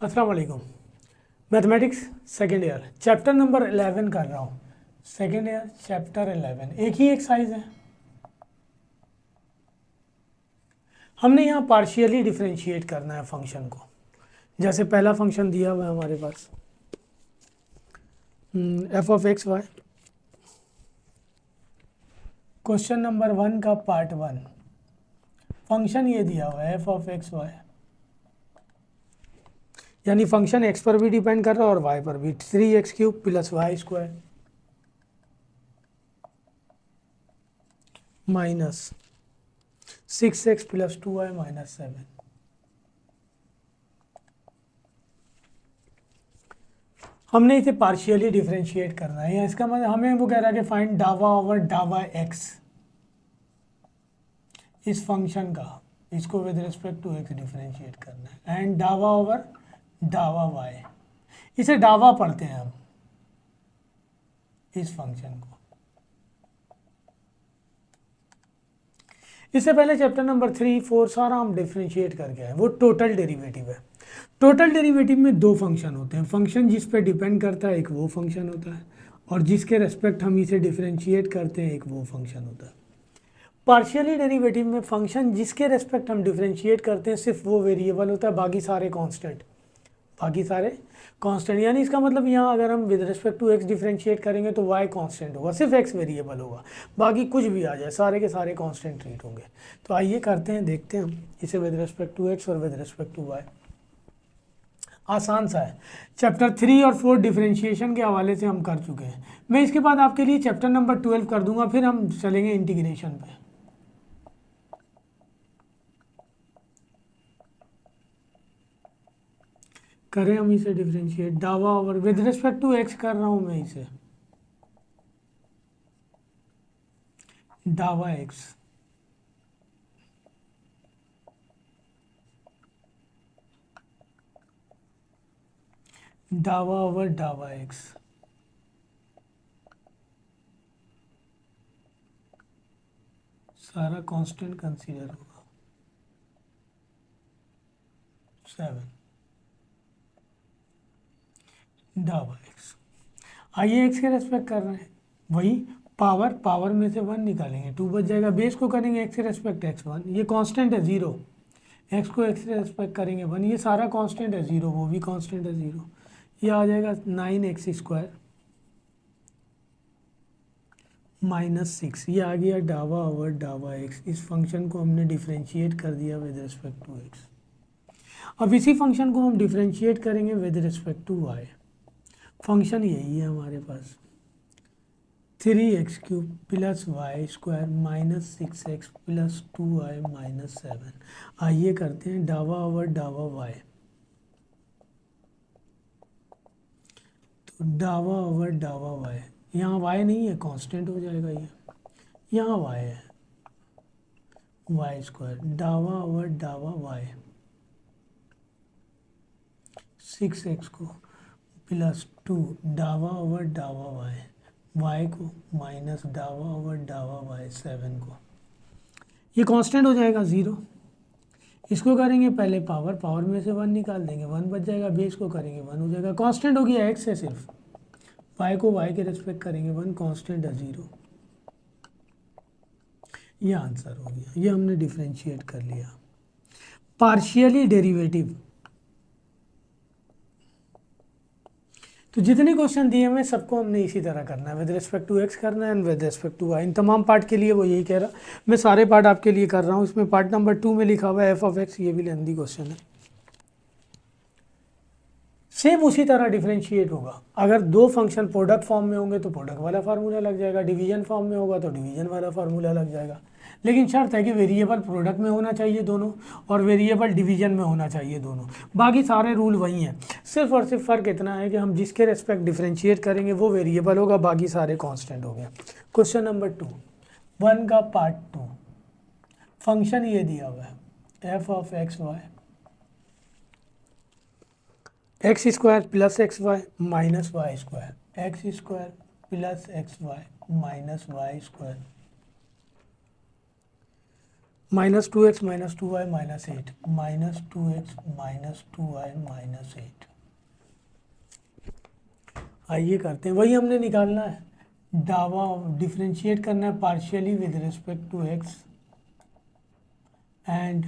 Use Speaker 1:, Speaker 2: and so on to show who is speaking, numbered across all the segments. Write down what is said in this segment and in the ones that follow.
Speaker 1: अस्सलाम वालेकुम। Mathematics second year chapter number 11 कर रहा हूँ। सेकेंड ईयर चैप्टर 11 एक ही एक्सरसाइज है। हमने यहाँ पार्शियली डिफरेंशिएट करना है फंक्शन को। जैसे पहला फंक्शन दिया हुआ है हमारे पास F of x Y. Question number 1 का पार्ट 1 फंक्शन ये दिया हुआ है एफ ऑफ एक्स वाई, यानी फंक्शन एक्स पर भी डिपेंड कर रहा है और वाई पर भी। 3x³ plus Y square minus 6x plus 2y minus 7। हमने इसे पार्शियली डिफरेंशिएट करना है। इसका मतलब हमें वो कह रहा है कि फाइंड डावा ओवर डावा एक्स इस फंक्शन का, इसको with respect to x differentiate करना है। एंड डावा ओवर डावा वाई, इसे डावा पढ़ते हैं हम इस फंक्शन को। इससे पहले चैप्टर नंबर 3, 4 सारा हम डिफरेंशिएट करके आए। वो टोटल डेरिवेटिव है। टोटल डेरिवेटिव में दो फंक्शन होते हैं। फंक्शन जिस पे डिपेंड करता है एक वो फंक्शन होता है, और जिसके रेस्पेक्ट हम इसे डिफरेंशिएट करते हैं एक वो फंक्शन होता है। पार्शियली डेरिवेटिव में फंक्शन जिसके रेस्पेक्ट हम डिफरेंशिएट करते हैं सिर्फ वो वेरिएबल होता है, बाकी सारे कांस्टेंट। यानी इसका मतलब यहाँ अगर हम with respect to x differentiate करेंगे तो वाई कांस्टेंट होगा, सिर्फ एक्स वेरिएबल होगा, बाकी कुछ भी आ जाए सारे के सारे कांस्टेंट ट्रीट होंगे। तो आइए करते हैं, देखते हैं हम इसे विद रिस्पेक्ट टू एक्स और विद रिस्पेक्ट टू वाई। आसान सा है। चैप्टर 3 और 4 डिफरेंशिएशन के हवाले से हम कर चुके हैं। मैं इसके बाद आपके लिए चैप्टर नंबर 12 कर दूंगा, फिर हम चलेंगे इंटीग्रेशन पे। करें हम इसे डिफरेंशिएट डावा over, with respect to x कर रहा हूं मैं इसे, डावा एक्स डावा ओवर डावा एक्स। सारा कांस्टेंट कंसीडर होगा 7 डावा एक्स। आइए एक्स के रेस्पेक्ट कर रहे हैं, वही पावर में से 1 निकालेंगे, 2 बच जाएगा। बेस को करेंगे एक्स के रेस्पेक्ट x1, ये कांस्टेंट है 0। एक्स को एक्स के रेस्पेक्ट करेंगे 1, ये सारा कांस्टेंट है 0, वो भी कांस्टेंट है 0। ये आ जाएगा 9x² माइनस 6। ये आ गया डावा ओवर डावा एक्स। इस फंक्शन को हमने डिफरेंशिएट कर दिया विद रिस्पेक्ट टू एक्स। अब इसी फंक्शन को हम डिफरेंशिएट करेंगे with respect to y. Function यही है हमारे पास, 3x³ plus Y square minus 6x plus 2y minus 7। आइए करते हैं डावा ओवर डावा वाई। तो डावा ओवर डावा वाई, यहाँ y नहीं है, कांस्टेंट हो जाएगा ये। यहाँ y है, वाई स्क्वायर डावा ओवर डावा वाई। 6x को प्लस 2 डावा ओवर डावा वाई, वाई को माइनस डावा ओवर डावा वाई 7 को। ये कांस्टेंट हो जाएगा 0। इसको करेंगे पहले पावर में से 1 निकाल देंगे, 1 बच जाएगा। बेस को करेंगे 1 हो जाएगा। कांस्टेंट हो गया x है सिर्फ, वाई को वाई के रेस्पेक्ट करेंगे 1, कांस्टेंट है 0। ये आंसर हो गया। ये हमने डिफरेंशिएट कर लिया। पार्शियली डेरिवेटिव, तो जितने क्वेश्चन दिए हुए सबको हमने इसी तरह करना है, विद रिस्पेक्ट टू एक्स करना है and with respect to Y. इन तमाम पार्ट के लिए वो यही कह रहा, मैं सारे पार्ट आपके लिए कर रहा हूँ। इसमें पार्ट नंबर 2 में लिखा हुआ है एफ ऑफ एक्स, ये भी लेंथी क्वेश्चन है। सेम उसी तरह डिफरेंशिएट होगा। अगर दो फंक्शन प्रोडक्ट फॉर्म में होंगे तो प्रोडक्ट वाला फार्मूला लग जाएगा, डिवीजन फॉर्म में होगा तो डिवीजन वाला फार्मूला लग जाएगा। लेकिन शर्त है कि वेरिएबल प्रोडक्ट में होना चाहिए दोनों, और वेरिएबल डिवीजन में होना चाहिए दोनों। बाकी सारे रूल वही हैं, सिर्फ और सिर्फ फ़र्क इतना है कि हम जिसके रेस्पेक्ट डिफरेंशिएट करेंगे वो वेरिएबल होगा, बाकी सारे कांस्टेंट हो गए। क्वेश्चन नंबर 2, 1 का पार्ट 2 फंक्शन ये दिया हुआ है F of x y, x square plus x Y minus Y square, x square plus x Y minus Y square. -2x -2y -8, -2x -2y -8। आइए करते हैं, वही हमने निकालना है। डावा डिफरेंशिएट करना है partially with respect to x, and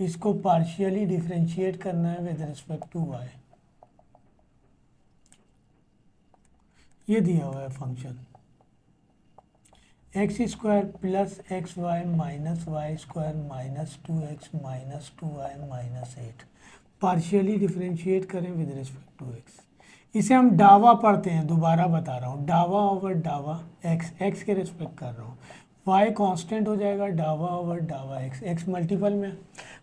Speaker 1: इसको पार्शियली डिफरेंशिएट करना है विद रिस्पेक्ट टू वाई। ये दिया हुआ है function x square plus x Y minus Y square -2x -2y -8। Partially differentiate करें विद रिस्पेक्ट टू एक्स। इसे हम डावा पढ़ते हैं, दोबारा बता रहा हूँ, डावा ओवर डावा एक्स, एक्स के रिस्पेक्ट कर रहा हूँ। वाई कांस्टेंट हो जाएगा, डावा ओवर डावा एक्स, एक्स मल्टीपल में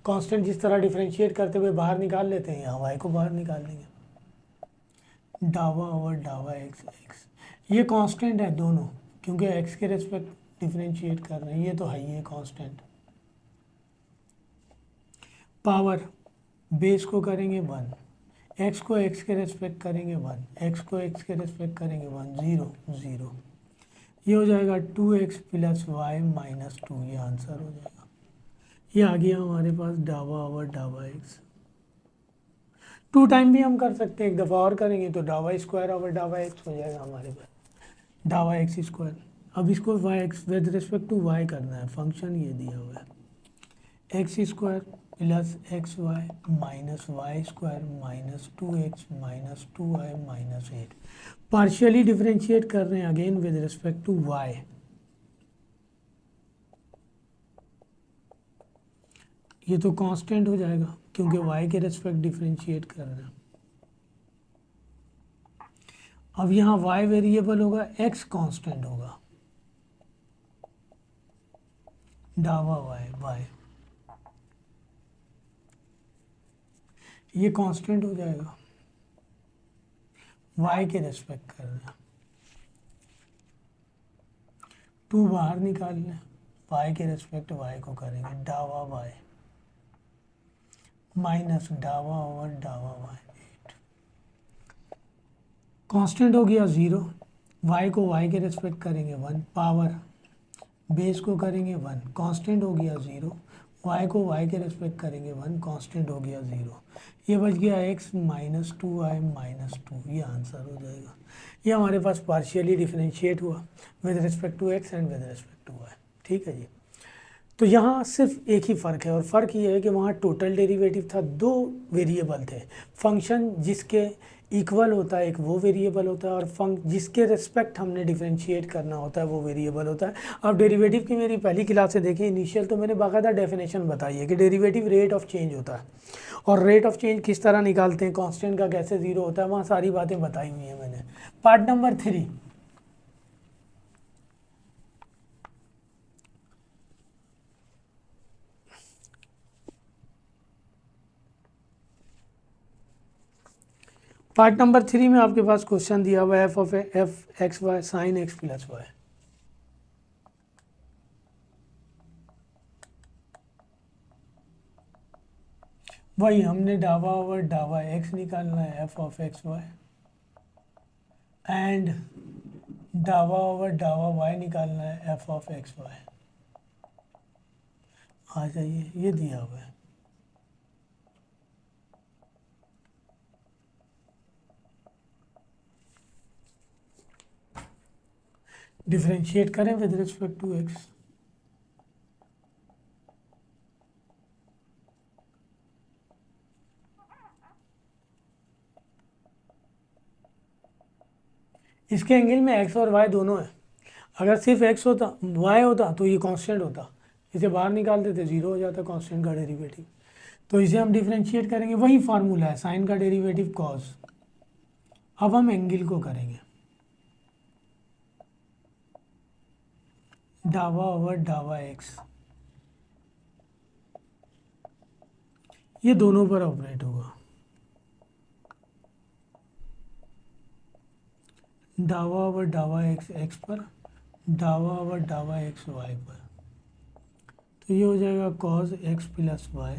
Speaker 1: कांस्टेंट जिस तरह डिफरेंशिएट करते हुए बाहर निकाल लेते हैं, यहाँ वाई को बाहर निकाल लेंगे। डावा ओवर डावा एक्स, एक्स ये कांस्टेंट है दोनों, क्योंकि एक्स के रिस्पेक्ट डिफरेंशिएट कर रहे हैं, ये तो है ही है कांस्टेंट। पावर बेस को करेंगे 1, एक्स को एक्स के रिस्पेक्ट करेंगे 1, एक्स को एक्स के रिस्पेक्ट करेंगे 1, 0 0। ये हो जाएगा 2x प्लस वाई -2, ये आंसर हो जाएगा। ये आ गया हमारे पास डावा ओवर डावा एक्स। 2 टाइम भी हम कर सकते हैं, एक दफ़ा और करेंगे तो डावा स्क्वायर ओवर डावा एक्स हो जाएगा हमारे पास, डावा एक्स स्क्वायर। अब इसको y x with respect to y करना है, फंक्शन ये दिया हुआ है x square plus x Y minus Y square -2x -2y -8। Partially differentiate कर रहे हैं again with respect to y. ये तो कांस्टेंट हो जाएगा क्योंकि वाई के रिस्पेक्ट डिफरेंशिएट कर रहे हैं। अब यहाँ y वेरिएबल होगा, x कांस्टेंट होगा, डावा y ये कांस्टेंट हो जाएगा, y के रिस्पेक्ट कर रहे हैं। 2 बाहर निकाल लें, y के रिस्पेक्ट y को करेंगे, डावा y माइनस डावा ओवर डावा y, 8 कांस्टेंट हो गया 0। y को y के रिस्पेक्ट करेंगे 1, पावर बेस को करेंगे 1, कांस्टेंट हो गया 0। y को y के रिस्पेक्ट करेंगे 1, कांस्टेंट हो गया 0। ये बच गया x -2y -2, ये आंसर हो जाएगा। ये हमारे पास पार्शियली डिफरेंशिएट हुआ with respect to x and with respect to y। ठीक है जी। तो यहाँ सिर्फ एक ही फ़र्क है, और फ़र्क ये है कि वहाँ टोटल डेरिवेटिव था, 2 वेरिएबल थे। फंक्शन जिसके इक्वल होता है एक वो वेरिएबल होता है, और जिसके रिस्पेक्ट हमने डिफरेंशिएट करना होता है वो वेरिएबल होता है। अब डेरिवेटिव की मेरी पहली क्लास से देखिए, इनिशियल तो मैंने बाकायदा डेफिनेशन बताई है कि डेरिवेटिव रेट ऑफ चेंज होता है, और रेट ऑफ चेंज किस तरह निकालते हैं, कांस्टेंट का कैसे 0 होता है, वहाँ सारी बातें बताई हुई हैं मैंने। पार्ट नंबर 3, पार्ट नंबर 3 में आपके पास क्वेश्चन दिया हुआ है f x y sine x plus y. वही हमने डावा ओवर डावा एक्स निकालना है, F of x Y, and डावा ओवर डावा वाई निकालना है, एफ ऑफ एक्स वाई। आ जाइए, ये दिया हुआ है। डिफरेंशिएट करें विद रिस्पेक्ट टू एक्स। इसके एंगल में एक्स और वाई दोनों है। अगर सिर्फ एक्स होता, वाई होता तो ये कांस्टेंट होता, इसे बाहर निकाल देते 0 हो जाता कांस्टेंट का डेरिवेटिव। तो इसे हम डिफरेंशिएट करेंगे, वही फार्मूला है, साइन का डेरिवेटिव कॉस। अब हम एंगल को करेंगे, डावा ओवर डावा एक्स, ये दोनों पर ऑपरेट होगा, डावा ओवर डावा एक्स एक्स पर, डावा ओवर डावा एक्स वाई पर। तो ये हो जाएगा cos x plus y,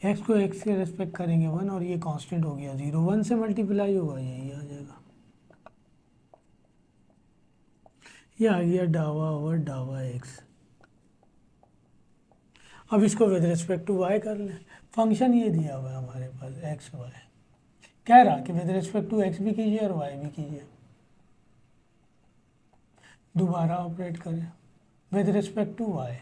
Speaker 1: x को एक्स के रेस्पेक्ट करेंगे 1, और ये कांस्टेंट हो गया 0, 1 से मल्टीप्लाई होगा, यही आ जाएगा। ये आ गया डावा ओवर डावा एक्स। अब इसको विद रिस्पेक्ट टू वाई कर लें। फंक्शन ये दिया हुआ है हमारे पास एक्स वाई, कह रहा कि विद रिस्पेक्ट टू एक्स भी कीजिए और वाई भी कीजिए। दोबारा ऑपरेट करें with respect to y,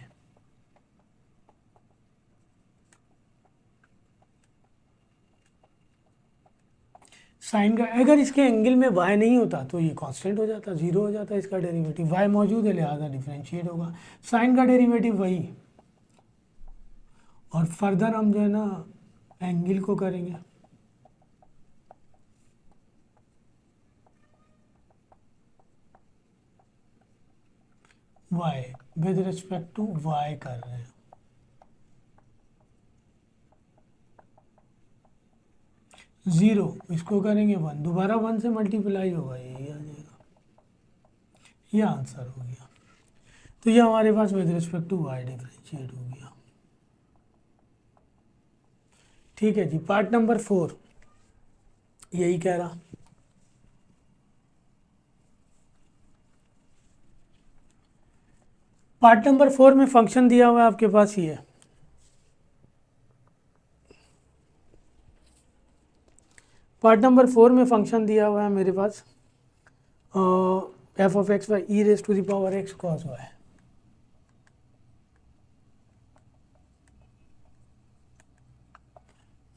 Speaker 1: sine का अगर इसके एंगल में y नहीं होता तो ये कांस्टेंट हो जाता, जीरो हो जाता इसका डेरिवेटिव। y मौजूद है लिहाजा डिफरेंशिएट होगा। साइन का डेरिवेटिव वही, और फर्दर हम जो है ना एंगल को करेंगे y with respect to y कर रहे हैं। ज़ीरो इसको करेंगे वन, दोबारा वन से मल्टीप्लाई होगा, यही आ जाएगा, ये आंसर हो गया। तो ये हमारे पास with respect to Y differentiate हो गया। ठीक है जी। पार्ट नंबर 4 यही कह रहा। पार्ट नंबर 4 में फंक्शन दिया हुआ है आपके पास ये, पार्ट नंबर 4 में फंक्शन दिया हुआ है मेरे पास F of x Y E race to the power X cos Y.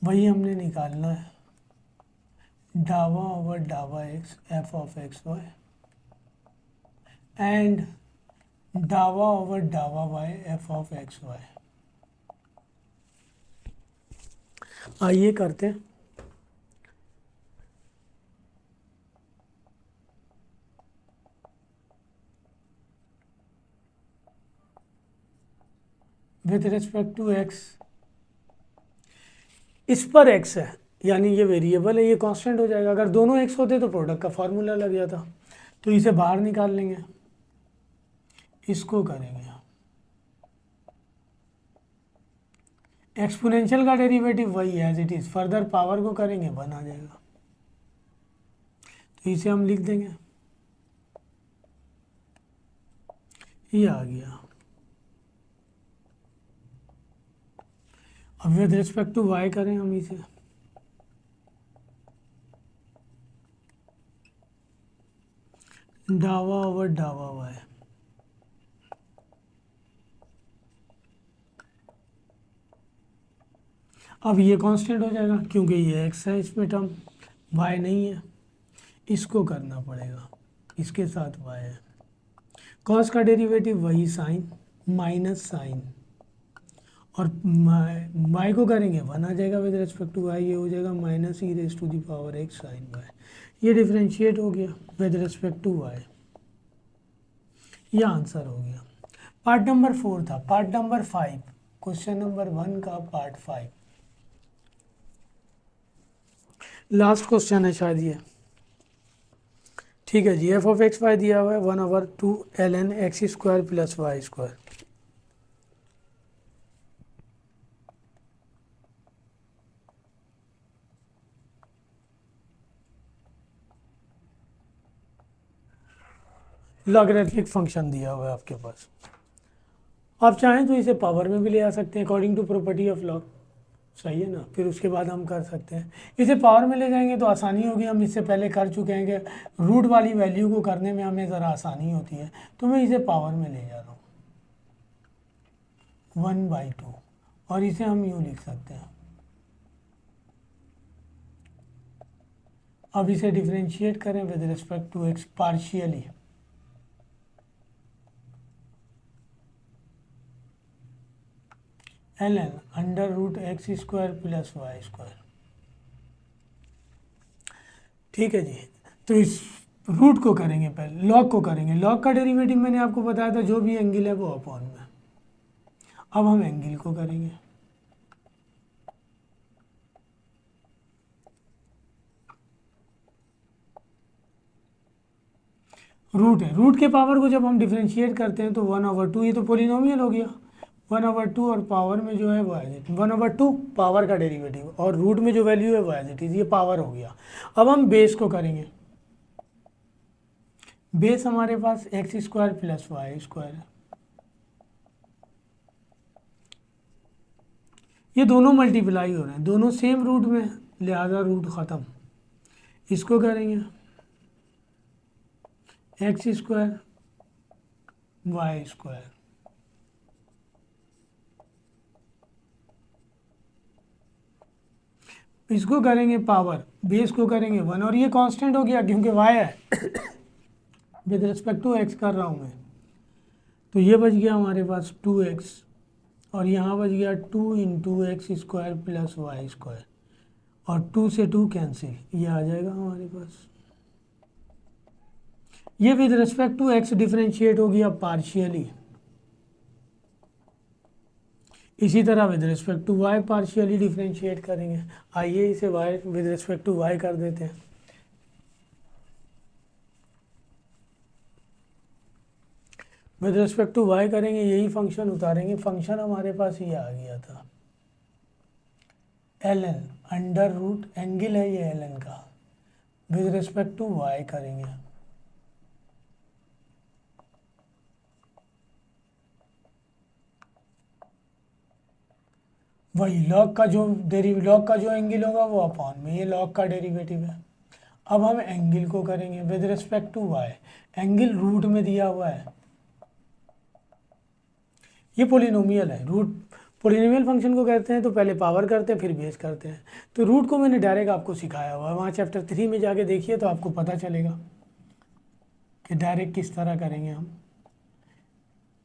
Speaker 1: वही हमने निकालना है, डावा ओवर डावा X F of x Y and डावा ओवर डावा Y F of x Y. आइए करते हैं। विथ रिस्पेक्ट टू एक्स, इस पर एक्स है यानी ये वेरिएबल है, ये कांस्टेंट हो जाएगा। अगर दोनों एक्स होते तो प्रोडक्ट का फॉर्मूला लग जाता, तो इसे बाहर निकाल लेंगे, इसको करेंगे एक्सपोनेंशियल का डेरिवेटिव वही as it is, further power को करेंगे वन आ जाएगा, तो इसे हम लिख देंगे, ये आ गया। अब विद रिस्पेक्ट टू वाई करें हम इसे, डावा ओवर डावा वाई, अब ये कांस्टेंट हो जाएगा क्योंकि ये एक्स है, इसमें टर्म वाई नहीं है, इसको करना पड़ेगा, इसके साथ वाई है। कॉस का डेरिवेटिव वही साइन माइनस साइन, और वाई को करेंगे वन आ जाएगा विद रिस्पेक्ट टू वाई, ये हो जाएगा minus e race to the power x sine y. ये डिफरेंशिएट हो गया विद रिस्पेक्ट टू वाई, ये आंसर हो गया। पार्ट नंबर 4 था। पार्ट नंबर 5 क्वेश्चन नंबर 1 का पार्ट 5 लास्ट क्वेश्चन है शायद ये। ठीक है जी। एफ ऑफ एक्स वाई दिया हुआ है 1/2 ln x square plus Y square. Logarithmic function दिया हुआ है आपके पास, आप चाहें तो इसे पावर में भी ले आ सकते हैं according to property of log, सही है ना। फिर उसके बाद हम कर सकते हैं, इसे पावर में ले जाएंगे तो आसानी होगी, हम इससे पहले कर चुके हैं कि रूट वाली वैल्यू को करने में हमें ज़रा आसानी होती है, तो मैं इसे पावर में ले जा रहा हूँ 1/2, और इसे हम यूँ लिख सकते हैं। अब इसे डिफरेंशिएट करें with respect to x partially, ln under root x square plus Y square. ठीक है जी। तो इस रूट को करेंगे, पहले लॉग को करेंगे। लॉग का डेरिवेटिव मैंने आपको बताया था जो भी एंगल है वो अपॉन में। अब हम एंगल को करेंगे, रूट है, रूट के पावर को जब हम डिफरेंशिएट करते हैं तो 1/2, ये तो पोलिनोमियल हो गया, 1/2 और पावर में जो है वो एज इट 1/2 पावर का डेरिवेटिव और रूट में जो वैल्यू है वो एज इट इज, ये पावर हो गया। अब हम बेस को करेंगे, बेस हमारे पास x square plus Y square है, ये दोनों मल्टीप्लाई हो रहे हैं, दोनों सेम रूट में, लिहाजा रूट ख़त्म। इसको करेंगे एक्स स्क्वायर वाई स्क्वायर, इसको करेंगे पावर, बेस को करेंगे 1, और ये कांस्टेंट हो गया क्योंकि वाई है विद रिस्पेक्ट टू एक्स कर रहा हूँ मैं, तो ये बच गया हमारे पास 2x, और यहाँ बच गया 2 into x square plus Y square, और 2 से 2 कैंसिल, ये आ जाएगा हमारे पास। ये with respect to x differentiate हो गया पार्शियली। इसी तरह with respect to y partially differentiate करेंगे। आइए इसे y with respect to y कर देते हैं। विद रिस्पेक्ट टू वाई करेंगे, यही फंक्शन उतारेंगे। फंक्शन हमारे पास ये आ गया था l n under root, angle है ये एल एन का, विद रिस्पेक्ट टू वाई करेंगे। वही लॉग का जो लॉग का जो एंगल होगा वो अपॉन में, ये लॉग का डेरिवेटिव है। अब हम एंगल को करेंगे with respect to y, angle root में दिया हुआ है, ये पोलिनोमियल है। रूट पोलिनोमियल फंक्शन को कहते हैं, तो पहले पावर करते हैं फिर बेस करते हैं। तो रूट को मैंने डायरेक्ट आपको सिखाया हुआ है, वहाँ चैप्टर 3 में जाके देखिए तो आपको पता चलेगा कि डायरेक्ट किस तरह करेंगे हम।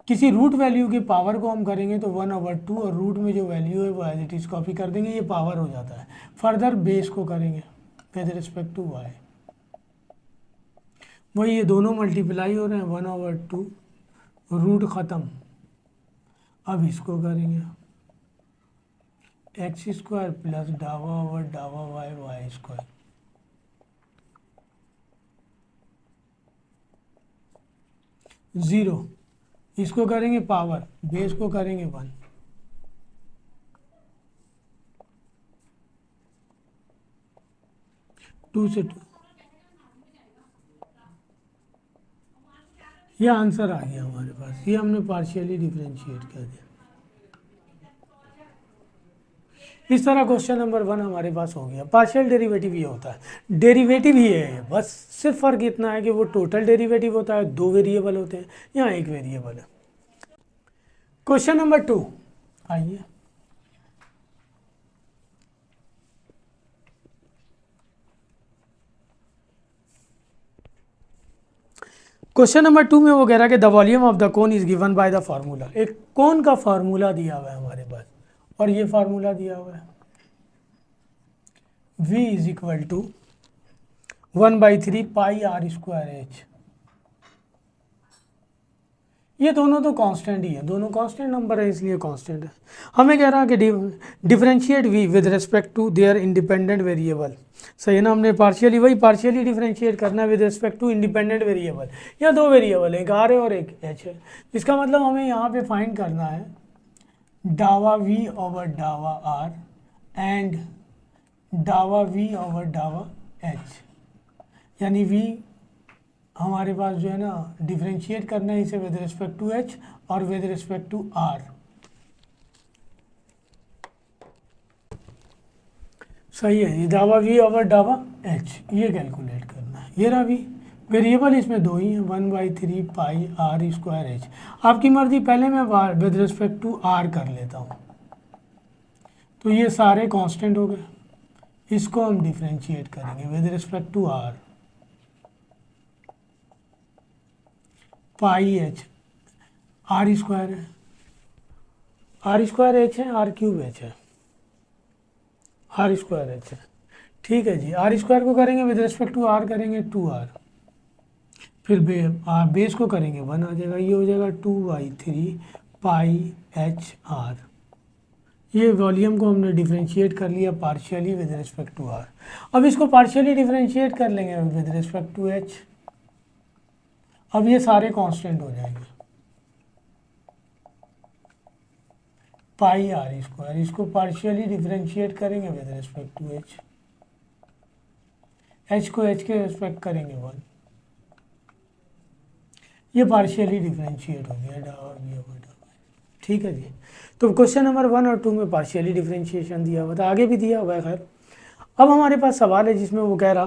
Speaker 1: किसी रूट वैल्यू की पावर को हम करेंगे तो 1/2, और रूट में जो वैल्यू है वो एज इट इज़ कॉपी कर देंगे, ये पावर हो जाता है। फर्दर बेस को करेंगे विद रिस्पेक्ट टू वाई, वही ये दोनों मल्टीप्लाई हो रहे हैं, 1/2 रूट ख़त्म। अब इसको करेंगे एक्स स्क्वायर प्लस डावा ओवर डावा वाई वाई स्क्वायर, ज़ीरो। इसको करेंगे पावर, बेस को करेंगे 1, टू से 2, ये आंसर आ गया हमारे पास। ये हमने पार्शियली डिफरेंशिएट कर दिया। इस तरह क्वेश्चन नंबर 1 हमारे पास हो गया। पार्शियल डेरिवेटिव ये होता है, डेरिवेटिव ही है, बस सिर्फ फ़र्क इतना है कि वो टोटल डेरिवेटिव होता है, 2 वेरिएबल होते हैं, यहाँ 1 वेरिएबल है। क्वेश्चन नंबर 2 आइए। क्वेश्चन नंबर 2 में वो कह रहा है कि the volume of the cone is given by the formula. एक कोन का फार्मूला दिया हुआ है हमारे पास, और ये फार्मूला दिया हुआ है v is equal to 1/3 pi r square h. ये दोनों तो कांस्टेंट ही है, दोनों कांस्टेंट नंबर है इसलिए कांस्टेंट है। हमें कह रहा है कि differentiate v with respect to their independent variable. सही है ना, हमने पार्शियली वही पार्शियली डिफरेंशिएट करना है with respect to independent variable. या 2 वेरिएबल है, एक आर है और एक एच है। इसका मतलब हमें यहाँ पे फाइंड करना है डावा v ओवर डावा आर एंड डावा v ओवर डावा एच, यानी v हमारे पास जो है ना डिफरेंशिएट करना है इसे विद रिस्पेक्ट टू h और विद रिस्पेक्ट टू r। सही है, ये डावा v ओवर डावा h ये कैलकुलेट करना है। ये रहा v, वेरिएबल इसमें 2 ही हैं, 1/3 पाई आर स्क्वायर h। आपकी मर्जी, पहले मैं विद रिस्पेक्ट टू r कर लेता हूँ, तो ये सारे कांस्टेंट हो गए। इसको हम डिफरेंशिएट करेंगे with respect to r, pi h, r square है, आर स्क्वायर एच है, आर क्यूब एच है, आर स्क्वायर एच है। ठीक है जी, आर स्क्वायर को करेंगे विद रिस्पेक्ट टू आर करेंगे 2r, फिर बेस को करेंगे 1 आ जाएगा, ये हो जाएगा 2/3 पाई एच आर। ये वॉल्यूम को हमने डिफरेंशिएट कर लिया partially with respect to r. अब इसको पार्शियली डिफरेंशिएट कर लेंगे विद रिस्पेक्ट टू एच। अब ये सारे कांस्टेंट हो जाएंगे, पाई आर स्क्वायर। इसको पार्शियली डिफरेंशिएट करेंगे with respect to h, h को एच के रिस्पेक्ट करेंगे 1। ये पार्शियली डिफरेंशिएट हो गया डावा v ओवर डावा। ठीक है जी। तो क्वेश्चन नंबर 1 और 2 में पार्शियली डिफरेंशिएशन दिया हुआ था, आगे भी दिया हुआ है। खैर अब हमारे पास सवाल है जिसमें वो कह रहा,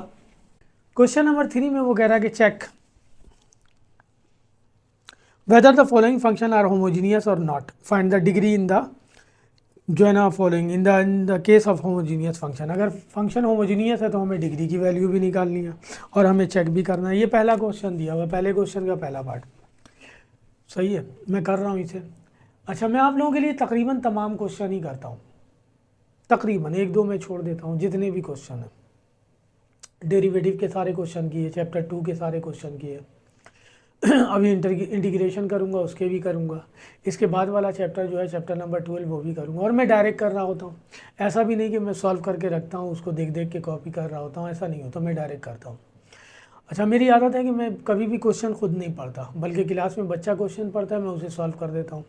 Speaker 1: क्वेश्चन नंबर 3 में वो कह रहा कि check whether the following function are homogeneous और not, find the degree in the जो है ना following in the case of homogeneous function. अगर फंक्शन होमोजीनियस है तो हमें डिग्री की वैल्यू भी निकालनी है और हमें चेक भी करना है। ये पहला क्वेश्चन दिया हुआ है, पहले क्वेश्चन का पहला पार्ट। सही है, मैं कर रहा हूँ इसे। अच्छा, मैं आप लोगों के लिए तकरीबन तमाम क्वेश्चन ही करता हूँ, तकरीबन 1-2 में छोड़ देता हूँ जितने भी क्वेश्चन हैं। डेरिवेटिव के सारे क्वेश्चन किए, चैप्टर 2 के सारे क्वेश्चन किए, अभी इंटीग्रेशन करूँगा उसके भी करूँगा, इसके बाद वाला चैप्टर जो है चैप्टर नंबर 12 वो भी करूँगा। और मैं डायरेक्ट कर रहा होता हूँ, ऐसा भी नहीं कि मैं सॉल्व करके रखता हूँ उसको देख देख के कॉपी कर रहा होता हूँ, ऐसा नहीं होता, मैं डायरेक्ट करता हूँ। अच्छा, मेरी आदत है कि मैं कभी भी क्वेश्चन खुद नहीं पढ़ता, बल्कि क्लास में बच्चा क्वेश्चन पढ़ता है मैं उसे सॉल्व कर देता हूँ।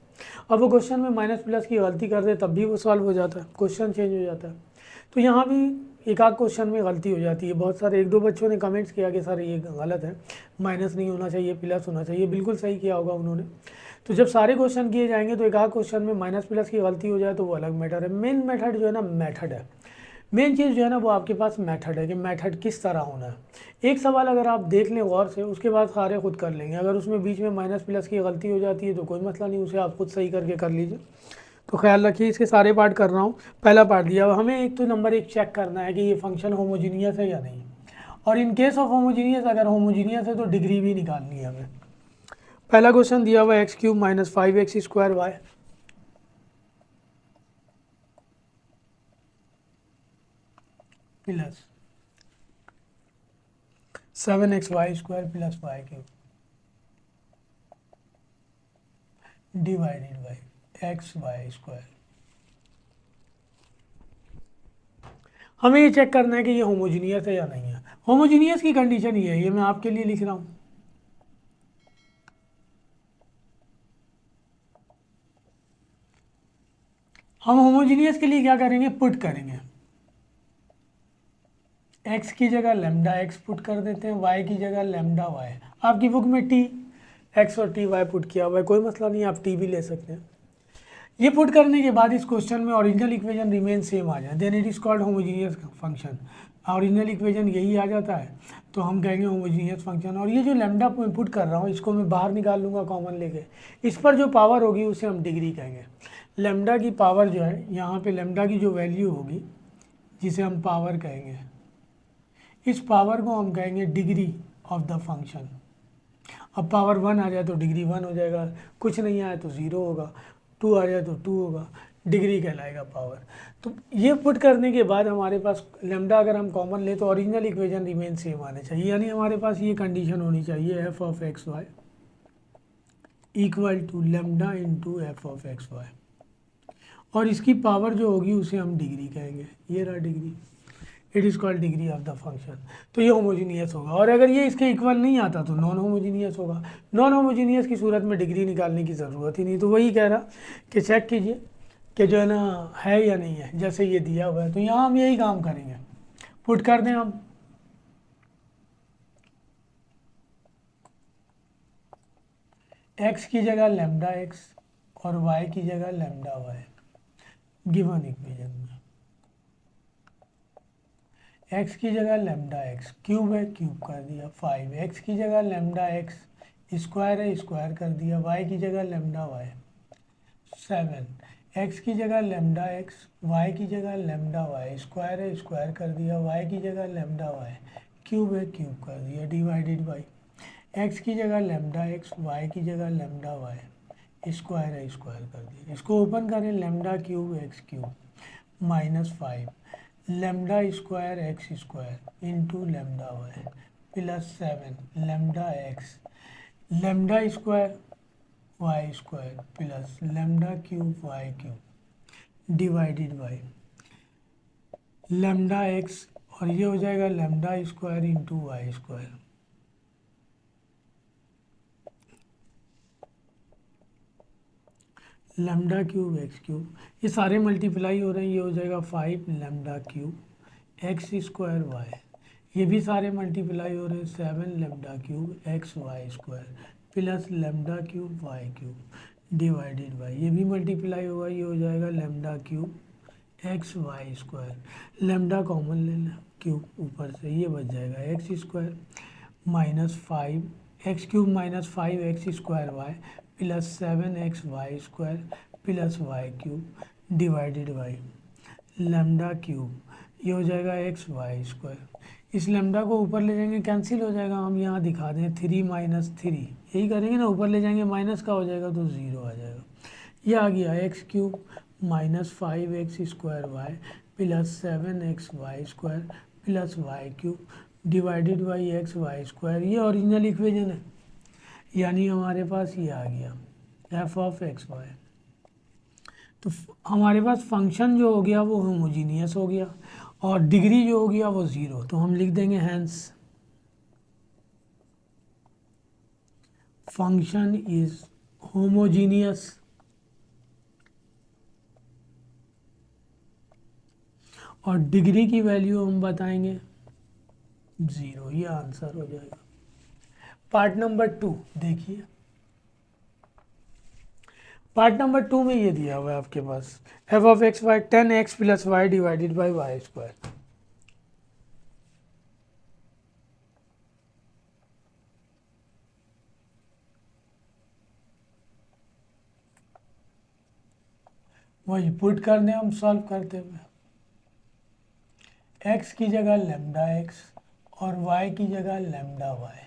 Speaker 1: अब वो क्वेश्चन में माइनस प्लस की गलती कर दे तब भी वो सॉल्व हो जाता है, क्वेश्चन चेंज हो जाता है। तो यहाँ भी एक आध क्वेश्चन में गलती हो जाती है। बहुत सारे 1-2 बच्चों ने कमेंट्स किया कि सर ये गलत है, माइनस नहीं होना चाहिए प्लस होना चाहिए। बिल्कुल सही किया होगा उन्होंने। तो जब सारे क्वेश्चन किए जाएंगे तो एक आध क्वेश्चन में माइनस प्लस की गलती हो जाए तो वो अलग मैटर है। मेन मेथड जो है ना, मेथड है मेन चीज़ जो है ना, वो आपके पास मेथड है कि मेथड किस तरह होना है। एक सवाल अगर आप देख लें गौर से, उसके बाद सारे खुद कर लेंगे। अगर उसमें बीच में माइनस प्लस की गलती हो जाती है तो कोई मसला नहीं, उसे आप खुद सही करके कर लीजिए। तो ख्याल रखिए, इसके सारे पार्ट कर रहा हूँ। पहला पार्ट दिया हुआ हमें, एक तो नंबर 1 चेक करना है कि ये फंक्शन होमोजीनियस है या नहीं, और इन केस ऑफ होमोजीनियस अगर होमोजीनियस है तो डिग्री भी निकालनी है हमें। पहला क्वेश्चन दिया हुआ है x³ - 5x² y plus 7xy² plus y³ divided by xy²। हमें ये चेक करना है कि ये होमोजीनियस है या नहीं है। होमोजीनियस की कंडीशन ये है, ये मैं आपके लिए लिख रहा हूँ। हम होमोजीनियस के लिए क्या करेंगे, पुट करेंगे। x की जगह लैम्डा x पुट कर देते हैं, y की जगह लैम्डा y। आपकी बुक में t x और t y पुट किया हुआ है, कोई मसला नहीं, आप t भी ले सकते हैं। ये पुट करने के बाद इस क्वेश्चन में ओरिजिनल इक्वेशन रिमेन सेम आ जाए, then it is called homogeneous function. Original equation यही आ जाता है तो हम कहेंगे होमोजीनियस फंक्शन। और ये जो लैम्डा पुट कर रहा हूँ इसको मैं बाहर निकाल लूँगा कॉमन लेके, इस पर जो पावर होगी उसे हम डिग्री कहेंगे। लैम्डा की पावर जो है यहाँ पे, लैम्डा की जो वैल्यू होगी जिसे हम पावर कहेंगे, इस पावर को हम कहेंगे डिग्री ऑफ द फंक्शन। अब पावर 1 आ जाए तो डिग्री 1 हो जाएगा, कुछ नहीं आया तो 0 होगा, 2 आ जाए तो 2 होगा, डिग्री कहलाएगा पावर। तो ये पुट करने के बाद हमारे पास लैम्डा अगर हम कॉमन ले तो ओरिजिनल इक्वेशन रिमेन सेम आने चाहिए, यानी हमारे पास ये कंडीशन होनी चाहिए f of x Y equal to lambda into F of x y, और इसकी पावर जो होगी उसे हम डिग्री कहेंगे। ये रहा degree, it is called degree of the function. तो ये होमोजीनियस होगा, और अगर ये इसके इक्वल नहीं आता तो नॉन होमोजीनियस होगा। नॉन होमोजीनियस की सूरत में डिग्री निकालने की ज़रूरत ही नहीं। तो वही कह रहा कि चेक कीजिए कि जो है ना है या नहीं है, जैसे ये दिया हुआ है। तो यहाँ हम यही काम करेंगे, पुट कर दें हम x की जगह लैम्डा x और y की जगह लैम्डा y गिवन इक्वेशन में। x की जगह लैम्डा x क्यूब है, क्यूब कर दिया। 5 x की जगह लैम्डा x स्क्वायर है, स्क्वायर कर दिया। y की जगह लैम्डा y 7 x की जगह लैम्डा x, y की जगह लैम्डा y स्क्वायर है, स्क्वायर कर दिया। y की जगह लैम्डा y क्यूब है, क्यूब कर दिया, डिवाइडेड बाई x की जगह लैम्डा x, y की जगह लैम्डा y स्क्वायर है, स्क्वायर कर दिया। इसको ओपन करें, lambda cube x cube -5 lambda square x square into lambda y plus 7 lambda x lambda square Y square plus lambda cube y cube divided by lambda x, और ये हो जाएगा lambda square into y square. Lambda cube x cube, ये सारे multiply हो रहे हैं, ये हो जाएगा 5 lambda cube x square y, ये भी सारे मल्टीप्लाई हो रहे हैं, 7 lambda cube x y square plus lambda cube y cube divided by, ये भी मल्टीप्लाई होगा, ये हो जाएगा lambda cube x y square, lambda common लेना क्यूब ऊपर से, ये बच जाएगा x square minus 5 x³ minus 5 x² y plus 7 xy² plus y³ divided by lambda cube, ये हो जाएगा xy²। इस लैम्डा को ऊपर ले जाएंगे कैंसिल हो जाएगा, हम यहाँ दिखा दें 3 माइनस 3, यही करेंगे ना, ऊपर ले जाएंगे माइनस का हो जाएगा तो 0 आ जाएगा। ये आ गया x³ minus 5x² plus 7xy² plus y³ divided by xy², ये ओरिजिनल इक्वेशन है, यानी हमारे पास ये आ गया f(x, y)। तो हमारे पास फंक्शन जो हो गया वो होमोजीनियस हो गया और डिग्री जो हो गया वो 0, तो हम लिख देंगे हैंस फंक्शन इज होमोजीनियस और डिग्री की वैल्यू हम बताएंगे 0, ये आंसर हो जाएगा। पार्ट नंबर 2 देखिए, पार्ट नंबर 2 में ये दिया हुआ है आपके पास f(x, y) 10x plus Y divided by y²। वही पुट करने हम सॉल्व करते हुए x की जगह लैम्डा x और y की जगह lambda y,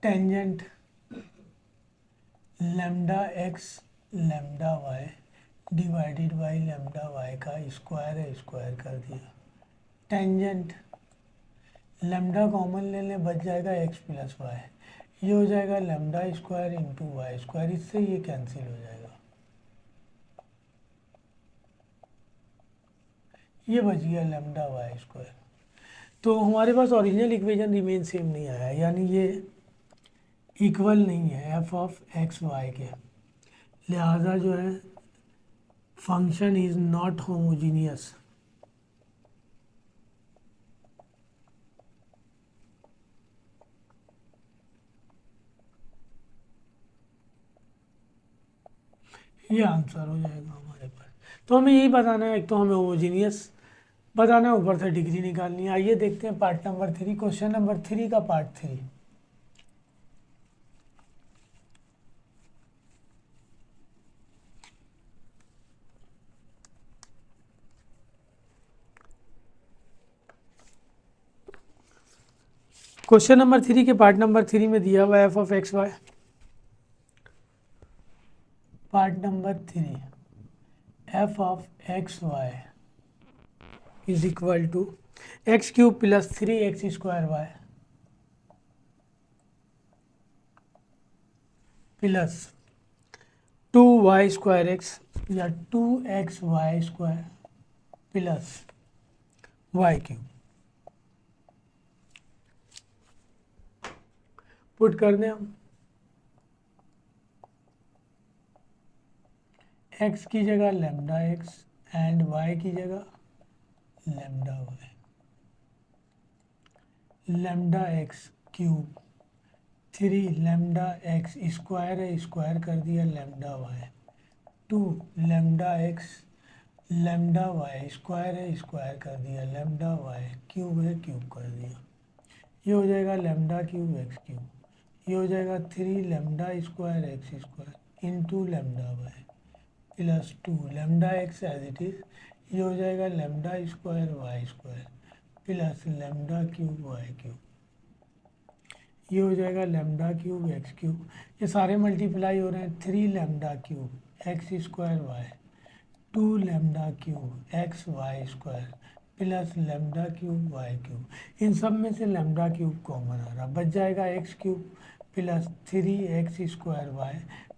Speaker 1: tangent lambda x lambda y divided by lambda y का स्क्वायर है, स्क्वायर कर दिया, टेंजेंट लैम्डा कॉमन ले लें, बच जाएगा x प्लस वाई, ये हो जाएगा lambda square into y square, इससे ये कैंसिल हो जाएगा, ये बच गया लैम्डा y²। तो हमारे पास ओरिजिनल इक्वेशन रिमेन सेम नहीं आया, यानी ये इक्वल नहीं है f(x, y) के, लिहाजा जो है फंक्शन इज नॉट होमोजीनियस। ये आंसर हो जाएगा हमारे पास। तो हमें यही बताना है, एक तो हमें होमोजीनियस बताना है, ऊपर से डिग्री निकालनी है। आइए देखते हैं पार्ट नंबर 3, क्वेश्चन नंबर 3 का पार्ट 3। क्वेश्चन नंबर 3 के पार्ट नंबर 3 में दिया हुआ है f(x, y)। Part number 3 f(x, y) is equal to x³ plus 3x² y plus 2y² x या 2xy² प्लस y³ पुट कर दें हम, x की जगह लैम्डा x एंड y की जगह lambda y, lambda x³ 3 lambda x square है, square कर दिया lambda y, 2 lambda x lambda y square है, स्क्वायर कर दिया लैम्डा y³ है, क्यूब कर दिया, ये हो जाएगा लैम्डा क्यूब x³, ये हो जाएगा 3 lambda square x² into lambda y plus 2 lambda x as it is, ये हो जाएगा lambda square y² plus lambda cube y³, ये हो जाएगा लैम्डा क्यूब x³, ये सारे मल्टीप्लाई हो रहे हैं, 3 lambda cube x² y 2 lambda cube xy² plus lambda cube y³, इन सब में से लैम्डा क्यूब कॉमन आ रहा, बच जाएगा x³ plus 3x² y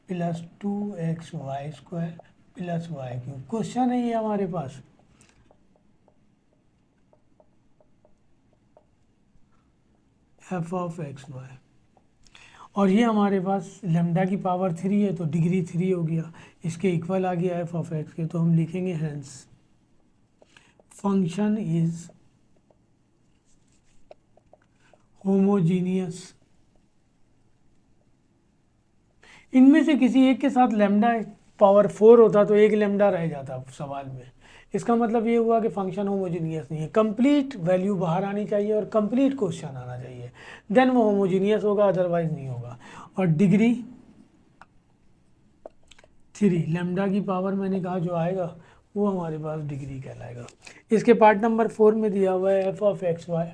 Speaker 1: plus 2xy² plus y³ question है ये हमारे पास। f(x, y) और ये हमारे पास लैम्डा की पावर 3 है तो डिग्री 3 हो गया, इसके इक्वल आ गया f(x) के, तो हम लिखेंगे हैंस फंक्शन इज होमोजीनियस इनमें से किसी एक के साथ लेमडा पावर 4 होता तो एक लेमडा रह जाता सवाल में। इसका मतलब ये हुआ कि फंक्शन होमोजीनियस नहीं है। कंप्लीट वैल्यू बाहर आनी चाहिए और कंप्लीट क्वेश्चन आना चाहिए, देन वो होमोजीनियस होगा, अदरवाइज नहीं होगा। और डिग्री 3 लेमडा की पावर मैंने कहा जो आएगा वो हमारे पास डिग्री कहलाएगा। इसके पार्ट नंबर 4 में दिया हुआ है F of x Y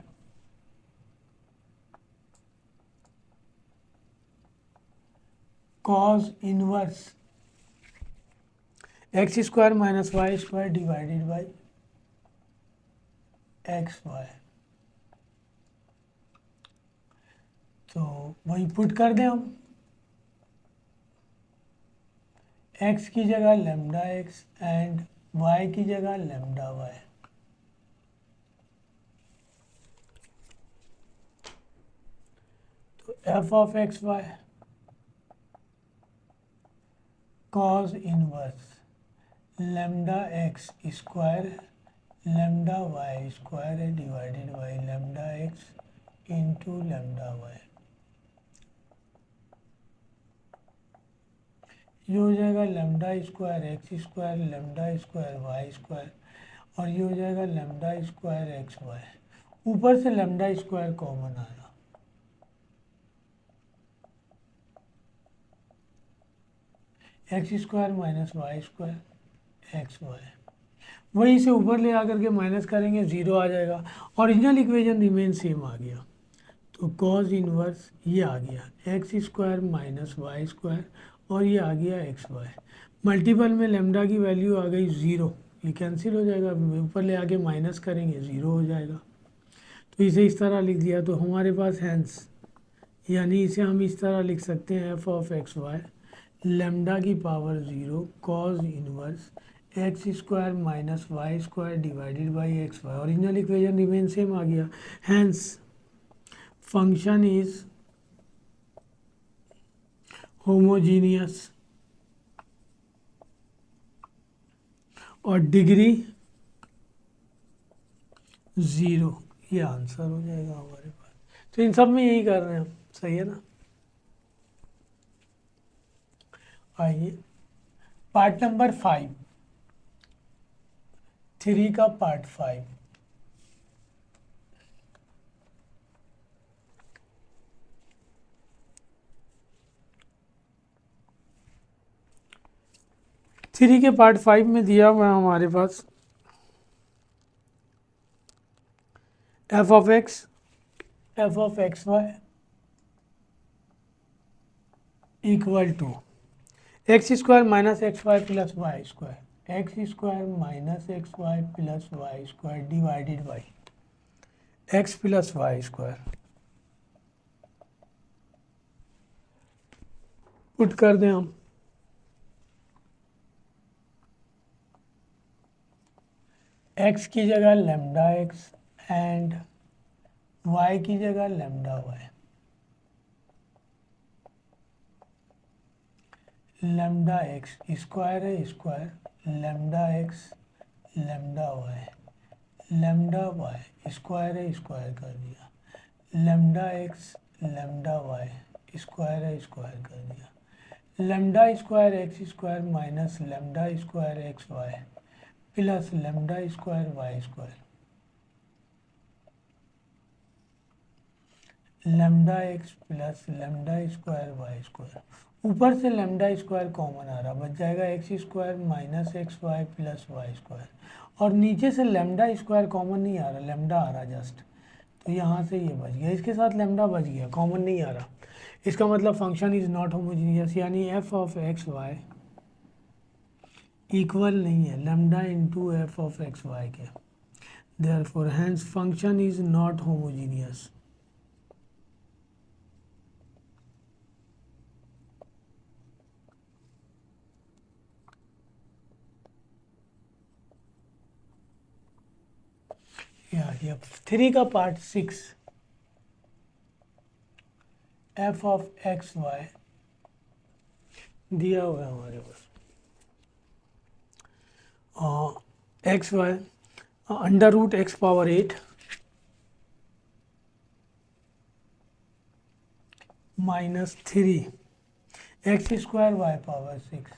Speaker 1: cos inverse x square minus Y square divided by x y. तो वही पुट कर दें हम, x की जगह लेमडा एक्स एंड y की जगह लेमडा वाई। तो F of x Y cos inverse lambda X square lambda Y square है divided by lambda X into lambda Y. ये हो जाएगा lambda square x square lambda square Y square, और ये हो जाएगा लेमडा स्क्वायर एक्स वाई। ऊपर से लेमडा स्क्वायर कॉमन आया, x square minus Y square x y. वहीं से ऊपर ले आकर के माइनस करेंगे, ज़ीरो आ जाएगा। ओरिजिनल इक्वेशन रिमेन सेम आ गया। तो कॉज इनवर्स ये आ गया x square minus Y square, और ये आ गया एक्स वाई। मल्टीपल में लेमडा की वैल्यू आ गई 0, ये कैंसिल हो जाएगा, ऊपर ले आके माइनस करेंगे 0 हो जाएगा। तो इसे इस तरह लिख दिया। तो हमारे पास हैंस, यानी इसे हम इस तरह लिख सकते हैं F of x Y lambda की power 0 cos inverse x square minus Y square divided by x Y. Original equation remain same आ गया। हैंस फंक्शन इज होमोजीनियस और डिग्री 0, ये आंसर हो जाएगा हमारे पास। तो इन सब में यही कर रहे हैं हम, सही है ना। आइए पार्ट नंबर 5, 3 का पार्ट 5। थ्री के पार्ट 5 में दिया हुआ है हमारे पास F of x Y equal to X square minus X Y plus Y square, x square minus X Y plus Y square divided by x plus Y square. Put कर दें हम, एक्स की जगह लेमडा एक्स एंड वाई की जगह lambda Y. Lambda X square है square lambda x lambda Y, lambda Y square है square कर दिया, lambda x lambda Y square है स्क्वायर कर दिया। Lambda square x square minus lambda square x Y plus lambda square Y square, lambda x plus lambda square Y square. ऊपर से lambda square common आ रहा, बच जाएगा x square minus X Y plus Y square, और नीचे से lambda square common नहीं आ रहा, लेमडा आ रहा जस्ट, तो यहाँ से ये बच गया, इसके साथ लेमडा बच गया, कॉमन नहीं आ रहा। इसका मतलब फंक्शन इज नॉट होमोजीनियस, यानी F of x Y equal नहीं है lambda into F of x Y के। Therefore hence function is not homogeneous. या 3 का part 6 F of x Y दिया हुआ है हमारे पास, x Y under root X power 8 minus 3 x square Y power 6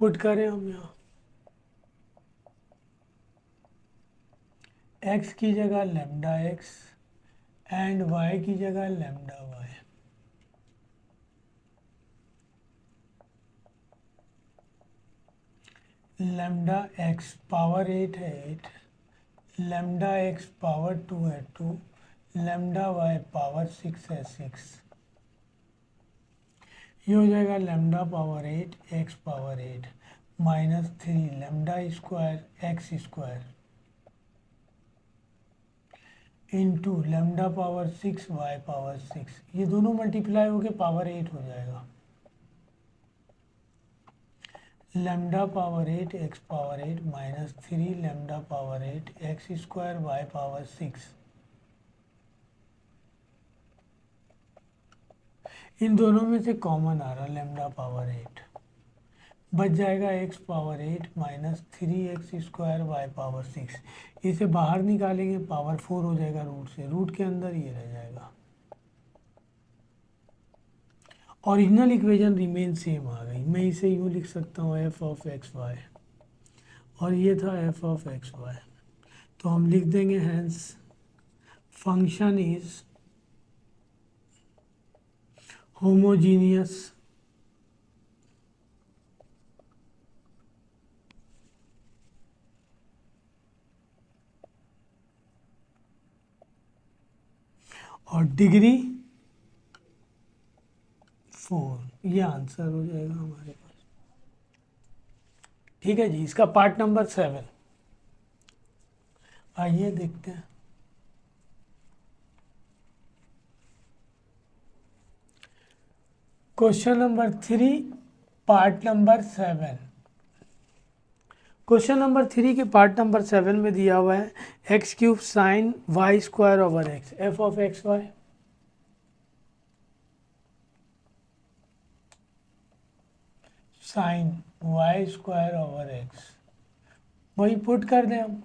Speaker 1: put करें हम यहाँ एक्स की जगह लेमडा एक्स एंड वाई की जगह lambda Y. Lambda x power 8 है 8, लेमडा एक्स पावर 2 है 2, लेमडा वाई पावर 6 है 6। ये हो जाएगा lambda power 8 x power 8 minus 3 lambda square x square into lambda power 6 y power 6। ये दोनों मल्टीप्लाई होके पावर 8 हो जाएगा। Lambda power 8 x power 8 minus 3 lambda power 8 x square Y power 6। इन दोनों में से कॉमन आ रहा लेमडा पावर 8, बच जाएगा x power 8 minus 3 x square Y power 6। इसे बाहर निकालेंगे पावर 4 हो जाएगा रूट से, रूट के अंदर ये रह जाएगा। ओरिजिनल इक्वेशन रिमेन सेम आ गई। मैं इसे यूँ लिख सकता हूँ एफ ऑफ एक्स वाई, और ये था एफ ऑफ एक्स वाई। तो हम लिख देंगे हैंस फंक्शन इज होमोजीनियस और डिग्री 4। ये आंसर हो जाएगा हमारे पास। ठीक है जी, इसका पार्ट नंबर 7 आइए देखते हैं। Question number 3 part number 7। Question number 3 के पार्ट नंबर 7 में दिया हुआ है x cube sine y square over x F of x y. Sine y square over x, वही पुट कर दें हम।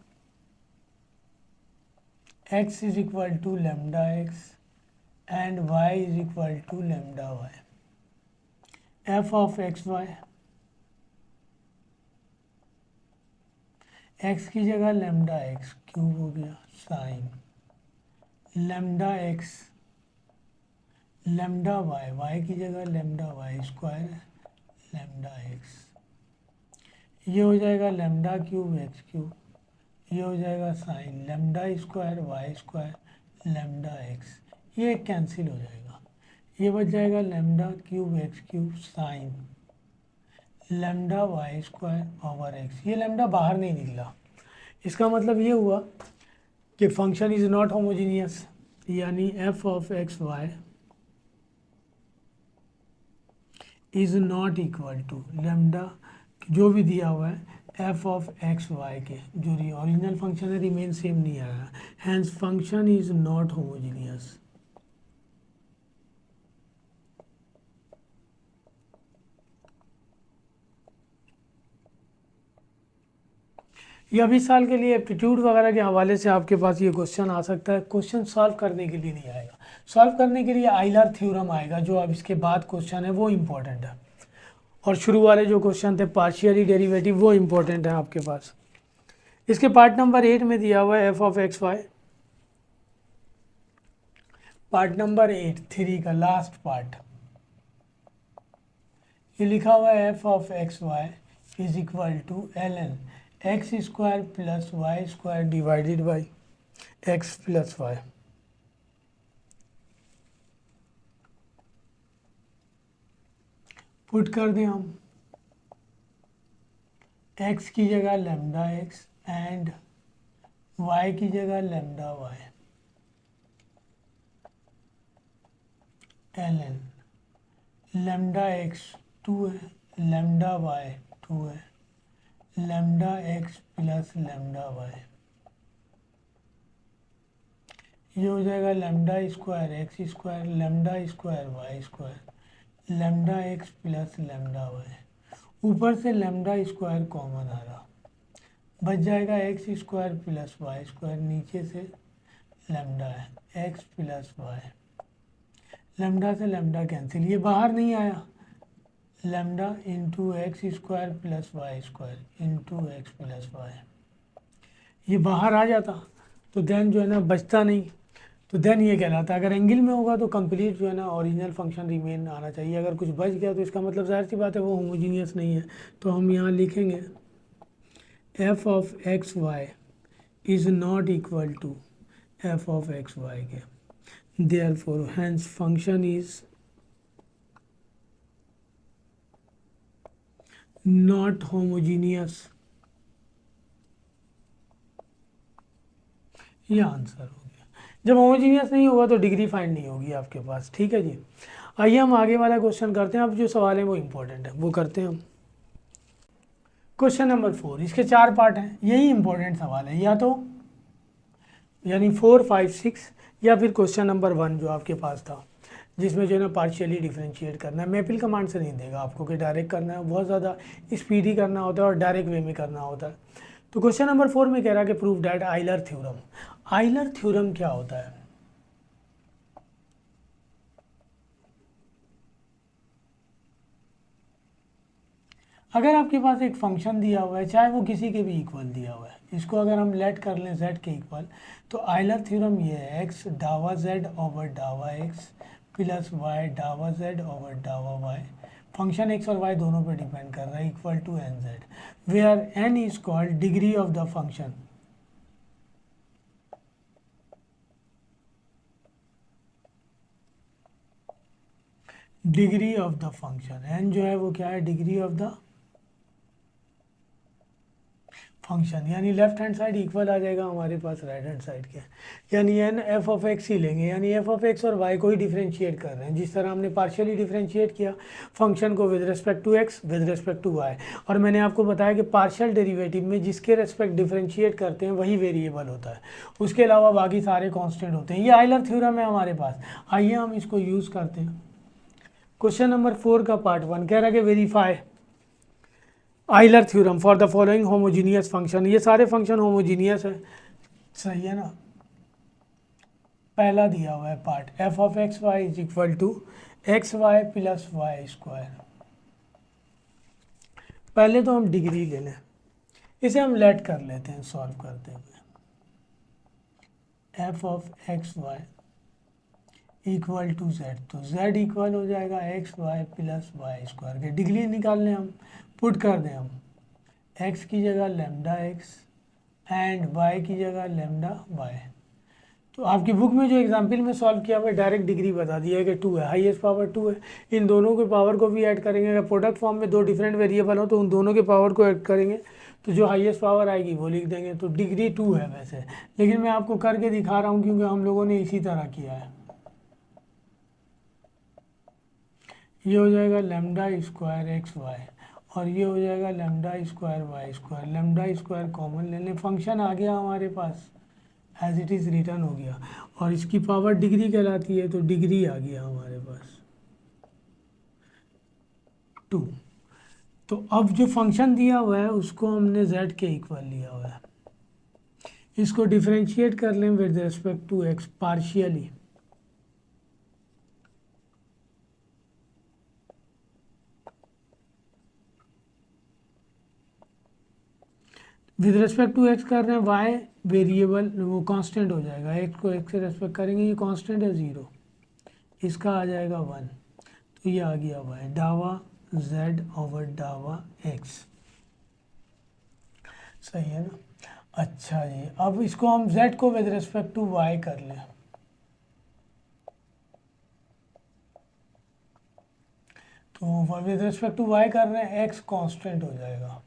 Speaker 1: X is equal to lambda x and y is equal to lambda y. F of x y, x की जगह lambda x cube हो गया sine lambda x lambda y, y की जगह lambda Y square lambda x. ये हो जाएगा lambda cube x cube, ये हो जाएगा sine lambda square Y square lambda x. ये कैंसिल हो जाएगा, ये बच जाएगा lambda cube x cube sine lambda Y square over x. ये लेमडा बाहर नहीं निकला, इसका मतलब ये हुआ कि फंक्शन इज नॉट होमोजीनियस, यानी F of x y is not equal to lambda जो भी दिया हुआ है एफ ऑफ एक्स वाई के जो ओरिजिनल फंक्शन है रिमेन सेम नहीं आया, hence function is not homogeneous. ये अभी साल के लिए एप्टीट्यूड वगैरह के हवाले से आपके पास ये क्वेश्चन आ सकता है। क्वेश्चन सॉल्व करने के लिए नहीं आएगा, सॉल्व करने के लिए आइलर थ्योरम आएगा जो अब इसके बाद क्वेश्चन है वो इम्पोर्टेंट है, और शुरू वाले जो क्वेश्चन थे पार्शियली डेरिवेटिव वो इम्पोर्टेंट है आपके पास। इसके पार्ट नंबर 8 में दिया हुआ है F of x y. Part number 8 3 का लास्ट पार्ट, ये लिखा हुआ है F of x y is equal to l N x square plus Y square divided by x plus y. Put कर दें हम एक्स की जगह लेमडा एक्स एंड वाई की जगह lambda y. L n lambda x 2 है, lambda y 2 है, lambda x plus lambda Y. ये हो जाएगा lambda square x square lambda square Y square lambda x plus lambda y. ऊपर से लेमडा स्क्वायर कॉमन आ रहा, बच जाएगा x square plus Y square, नीचे से लेमडा है एक्स प्लस वाई। लेमडा से लेमडा कैंसिल, ये बाहर नहीं आया, lambda into x square plus Y square into x plus y, ये बाहर आ जाता तो देन जो है ना बचता नहीं, तो देन ये कहलाता है, अगर एंगल में होगा तो कंप्लीट जो है ना ओरिजिनल फंक्शन रिमेन आना चाहिए, अगर कुछ बच गया तो इसका मतलब जाहिर सी बात है वो होमोजीनियस नहीं है। तो हम यहाँ लिखेंगे f of x y is not equal to f of x Y के, therefore hence function is not homogeneous, ये आंसर हो गया। जब होमोजीनियस नहीं होगा तो डिग्री फाइंड नहीं होगी आपके पास, ठीक है जी। आइए हम आगे वाला क्वेश्चन करते हैं, अब जो सवाल है वो इंपॉर्टेंट है वो करते हैं हम। क्वेश्चन नंबर 4, इसके 4 पार्ट हैं, यही इंपॉर्टेंट सवाल है, या तो यानी 4, 5, 6 या फिर क्वेश्चन नंबर 1 जो आपके पास था जिसमें जो है ना पार्शियली डिफरेंशिएट करना है। मैपिल कमांड से नहीं देगा आपको कि डायरेक्ट करना है, बहुत ज़्यादा स्पीडी करना होता है और डायरेक्ट वे में करना होता है। तो क्वेश्चन नंबर 4 में कह रहा है कि prove that Euler theorem. Euler theorem क्या होता है? अगर आपके पास एक फंक्शन दिया हुआ है, चाहे वो किसी के भी इक्वल दिया हुआ है, इसको अगर हम लेट कर लें z के इक्वल, तो आइलर थ्योरम ये है x डावा z ओवर डावा x प्लस y डावा z ओवर डावा y, फंक्शन x और y दोनों पे डिपेंड कर रहा है, equal to n z, where n is called degree of the function. Degree of the function n जो है वो क्या है? डिग्री ऑफ द फंक्शन, यानी लेफ्ट हैंड साइड इक्वल आ जाएगा हमारे पास राइट हैंड साइड के, यानी एन एफ ऑफ एक्स ही लेंगे, यानी एफ ऑफ एक्स और वाई को ही डिफरेंशिएट कर रहे हैं, जिस तरह हमने पार्शियली डिफरेंशिएट किया फंक्शन को with respect to x with respect to y. और मैंने आपको बताया कि पार्शियल डेरिवेटिव में जिसके रिस्पेक्ट डिफरेंशिएट करते हैं वही वेरिएबल होता है, उसके अलावा बाकी सारे कॉन्स्टेंट होते हैं। ये आइलर थ्योरम है हमारे पास, आइए हम इसको यूज़ करते हैं। क्वेश्चन नंबर 4 का पार्ट 1 कह रहा है कि verify Euler theorem for the following homogeneous function. ये सारे फंक्शन होमोजीनियस है, सही है ना। पहला दिया हुआ है part f of x y is equal to x Y plus Y square. पहले तो हम डिग्री ले लें, इसे हम लेट कर लेते हैं सॉल्व करते हुए। F of x Y equal to z, तो जेड इक्वल हो जाएगा x Y plus Y square के। डिग्री निकालने हम पुट कर दें हम x की जगह लेमडा एक्स एंड y की जगह लेमडा y। तो आपकी बुक में जो एग्जाम्पल में सॉल्व किया हुआ है डायरेक्ट डिग्री बता दिया है कि 2 है, हाईएस्ट पावर 2 है। इन दोनों के पावर को भी ऐड करेंगे, अगर प्रोडक्ट फॉर्म में दो डिफरेंट वेरिएबल हो तो उन दोनों के पावर को ऐड करेंगे तो जो हाईएस्ट पावर आएगी वो लिख देंगे। तो डिग्री 2 है वैसे, लेकिन मैं आपको करके दिखा रहा हूँ क्योंकि हम लोगों ने इसी तरह किया है। ये हो जाएगा लेमडा स्क्वायर एक्स वाई और ये हो जाएगा lambda square Y square. Lambda square common ले लें, फंक्शन आ गया हमारे पास एज इट इज़ रिटर्न हो गया और इसकी पावर डिग्री कहलाती है, तो डिग्री आ गया हमारे पास 2। तो अब जो फंक्शन दिया हुआ है उसको हमने z के इक्वल लिया हुआ है, इसको डिफरेंशिएट कर लें with respect to x partially. With respect to x कर रहे हैं, वाई वेरिएबल वो कांस्टेंट हो जाएगा, एक्स को एक्स से रेस्पेक्ट करेंगे, ये कांस्टेंट है 0, इसका आ जाएगा 1, तो ये आ गया वाई डावा जेड ओवर डावा एक्स, सही है ना। अच्छा जी, अब इसको हम जेड को विद रिस्पेक्ट टू वाई कर लें, तो विद रिस्पेक्ट टू वाई कर रहे हैं, एक्स कांस्टेंट हो जाएगा,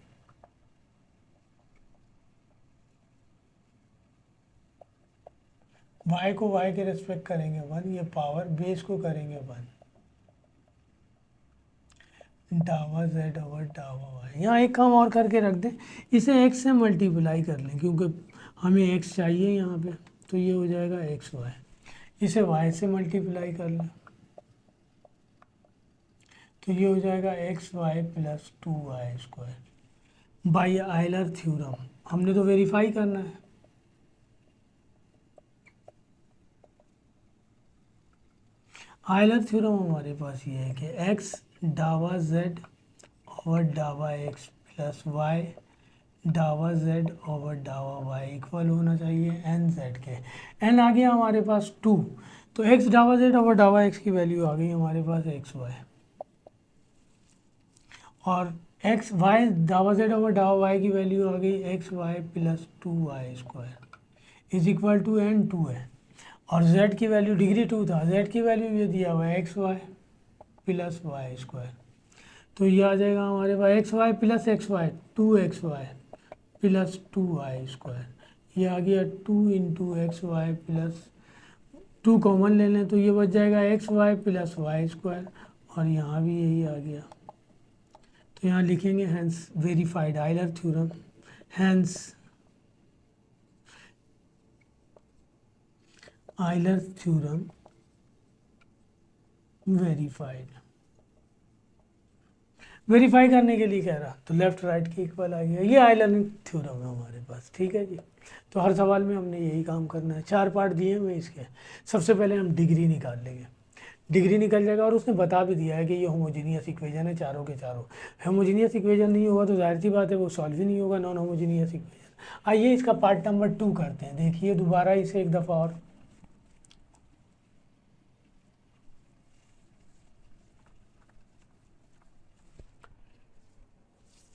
Speaker 1: y को y के रेस्पेक्ट करेंगे 1, ये पावर बेस को करेंगे 1, डावा z ओवर डावा y। यहाँ एक काम और करके रख दें, इसे x से मल्टीप्लाई कर लें क्योंकि हमें x चाहिए यहाँ पे, तो ये हो जाएगा एक्स वाई, इसे y से मल्टीप्लाई कर लें तो ये हो जाएगा x Y plus 2y square by Euler theorem. हमने तो वेरीफाई करना है, आयलर थ्योरम हमारे पास ये है कि एक्स डावा जेड ओवर डावा एक्स प्लस वाई डावा जेड ओवर डावा वाई इक्वल होना चाहिए एन जेड के। एन आ गया हमारे पास 2, तो एक्स डावा जेड ओवर डावा एक्स की वैल्यू आ गई हमारे पास एक्स वाई, और एक्स वाई डावा जेड ओवर डावा वाई की वैल्यू आ गई x Y plus 2y² is equal to n 2 है। और z की वैल्यू डिग्री 2 था, z की वैल्यू ये दिया हुआ है एक्स वाई प्लस y², तो ये आ जाएगा हमारे पास x Y plus x Y 2xy plus 2y²। ये आ गया 2 into X Y plus 2 common ले लें तो ये बच जाएगा एक्स वाई प्लस y², और यहाँ भी यही आ गया। तो यहाँ लिखेंगे hence verified Euler theorem, hence Euler theorem verified. Verify करने के लिए कह रहा तो लेफ्ट राइट की इक्वल आ गया, ये आयलर थ्योरम है हमारे पास। ठीक है जी, तो हर सवाल में हमने यही काम करना है। 4 पार्ट दिए हुए इसके। सबसे पहले हम डिग्री निकाल लेंगे, डिग्री निकल जाएगा, और उसने बता भी दिया है कि ये होमोजीनियस इक्वेशन है चारों के चारों। होमोजीनियस इक्वेशन नहीं होगा तो जाहिर सी बात है वो सॉल्व ही नहीं होगा, नॉन होमोजीनियस इक्वेशन। आइए इसका पार्ट नंबर 2 करते हैं, देखिए दोबारा इसे एक दफ़ा और।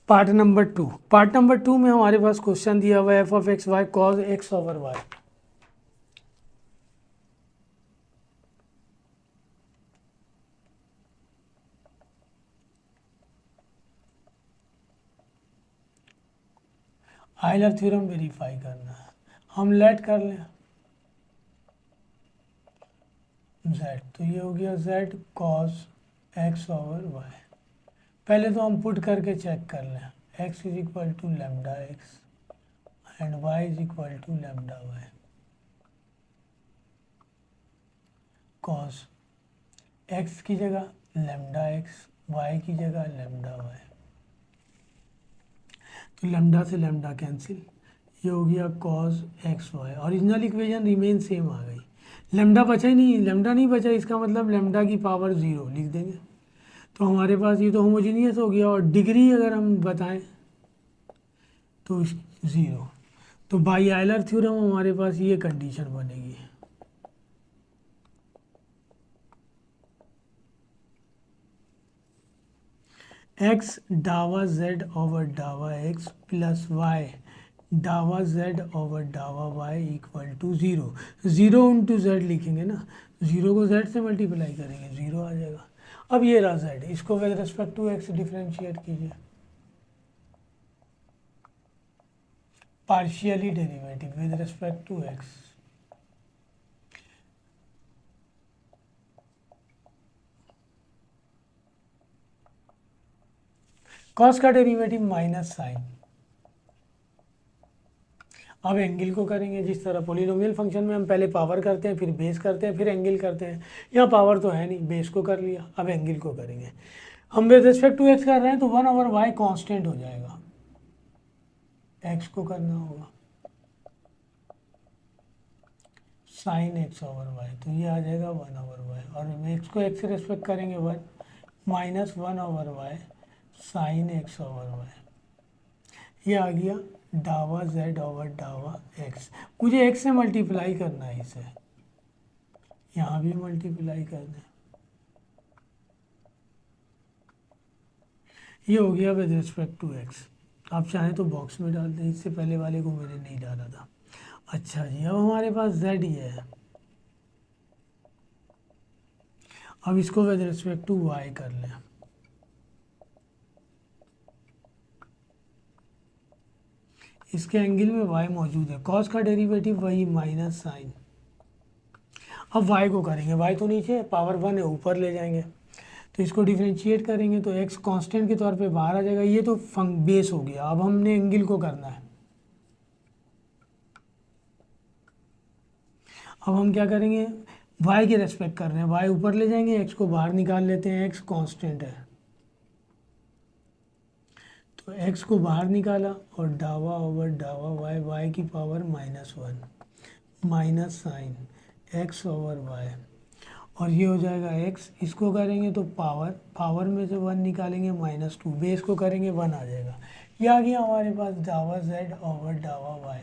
Speaker 1: पार्ट नंबर 2, पार्ट नंबर 2 में हमारे पास क्वेश्चन दिया हुआ है F of x y cos x over y. Euler theorem verify करना है, हम लेट कर लें z, तो ये हो गया z cos X over Y. पहले तो हम पुट करके चेक कर लें, x is equal to lambda x and y is equal to lambda Y. Cos x की जगह लेमडा एक्स, y की जगह लेमडा वाई, तो लेमडा से लेमडा कैंसिल, ये हो गया cos X Y. Original equation remain same आ गई, लेमडा बचा ही नहीं, लेमडा नहीं बचा, इसका मतलब लेमडा की पावर 0 लिख देंगे। तो हमारे पास ये तो होमोजीनियस हो गया, और डिग्री अगर हम बताएं तो 0। तो बाई आयलर थ्योरम हमारे पास ये कंडीशन बनेगी, एक्स डावा जेड ओवर डावा एक्स प्लस वाई डावा जेड ओवर डावा Y equal to 0। 0 into z लिखेंगे ना, 0 को जेड से मल्टीप्लाई करेंगे 0 आ जाएगा। अब ये रहा जेड, इसको with respect to X differentiate कीजिए, partially derivative with respect to X. Cos का डेरिवेटिव माइनस साइन। अब एंगल को करेंगे जिस तरह पोलिनोमियल फंक्शन में हम पहले पावर करते हैं, फिर बेस करते हैं, फिर एंगल करते हैं। यहाँ पावर तो है नहीं, बेस को कर लिया, अब एंगल को करेंगे। हम विद रिस्पेक्ट टू एक्स कर रहे हैं तो 1 ओवर वाई कांस्टेंट हो जाएगा, एक्स को करना होगा साइन एक्स ओवर वाई, तो ये आ जाएगा 1 ओवर वाई, और एक्स को एक्स से रिस्पेक्ट करेंगे 1 minus 1 over y sine x over y. ये आ गया डावा जेड ओवर डावा एक्स। मुझे एक्स से मल्टीप्लाई करना है इसे, यहाँ भी मल्टीप्लाई कर दें, ये हो गया विद रिस्पेक्ट टू एक्स। आप चाहें तो बॉक्स में डाल दें, इससे पहले वाले को मैंने नहीं डाला था। अच्छा जी, अब हमारे पास z ही है, अब इसको विद रिस्पेक्ट टू y कर लें। इसके एंगल में y मौजूद है, cos का डेरिवेटिव वही माइनस साइन। अब y को करेंगे, y तो नीचे पावर 1 है, ऊपर ले जाएंगे, तो इसको डिफ्रेंशिएट करेंगे तो x कांस्टेंट के तौर पे बाहर आ जाएगा। ये तो बेस हो गया, अब हमने एंगल को करना है। अब हम क्या करेंगे, y के रेस्पेक्ट कर रहे हैं, y ऊपर ले जाएंगे, x को बाहर निकाल लेते हैं, x कांस्टेंट है, तो x को बाहर निकाला और डावा ओवर डावा y की power -1 minus sine x over y, और ये हो जाएगा x, इसको करेंगे तो पावर में से 1 निकालेंगे -2, बेस को करेंगे 1 आ जाएगा। ये आ गया हमारे पास डावा z ओवर डावा y,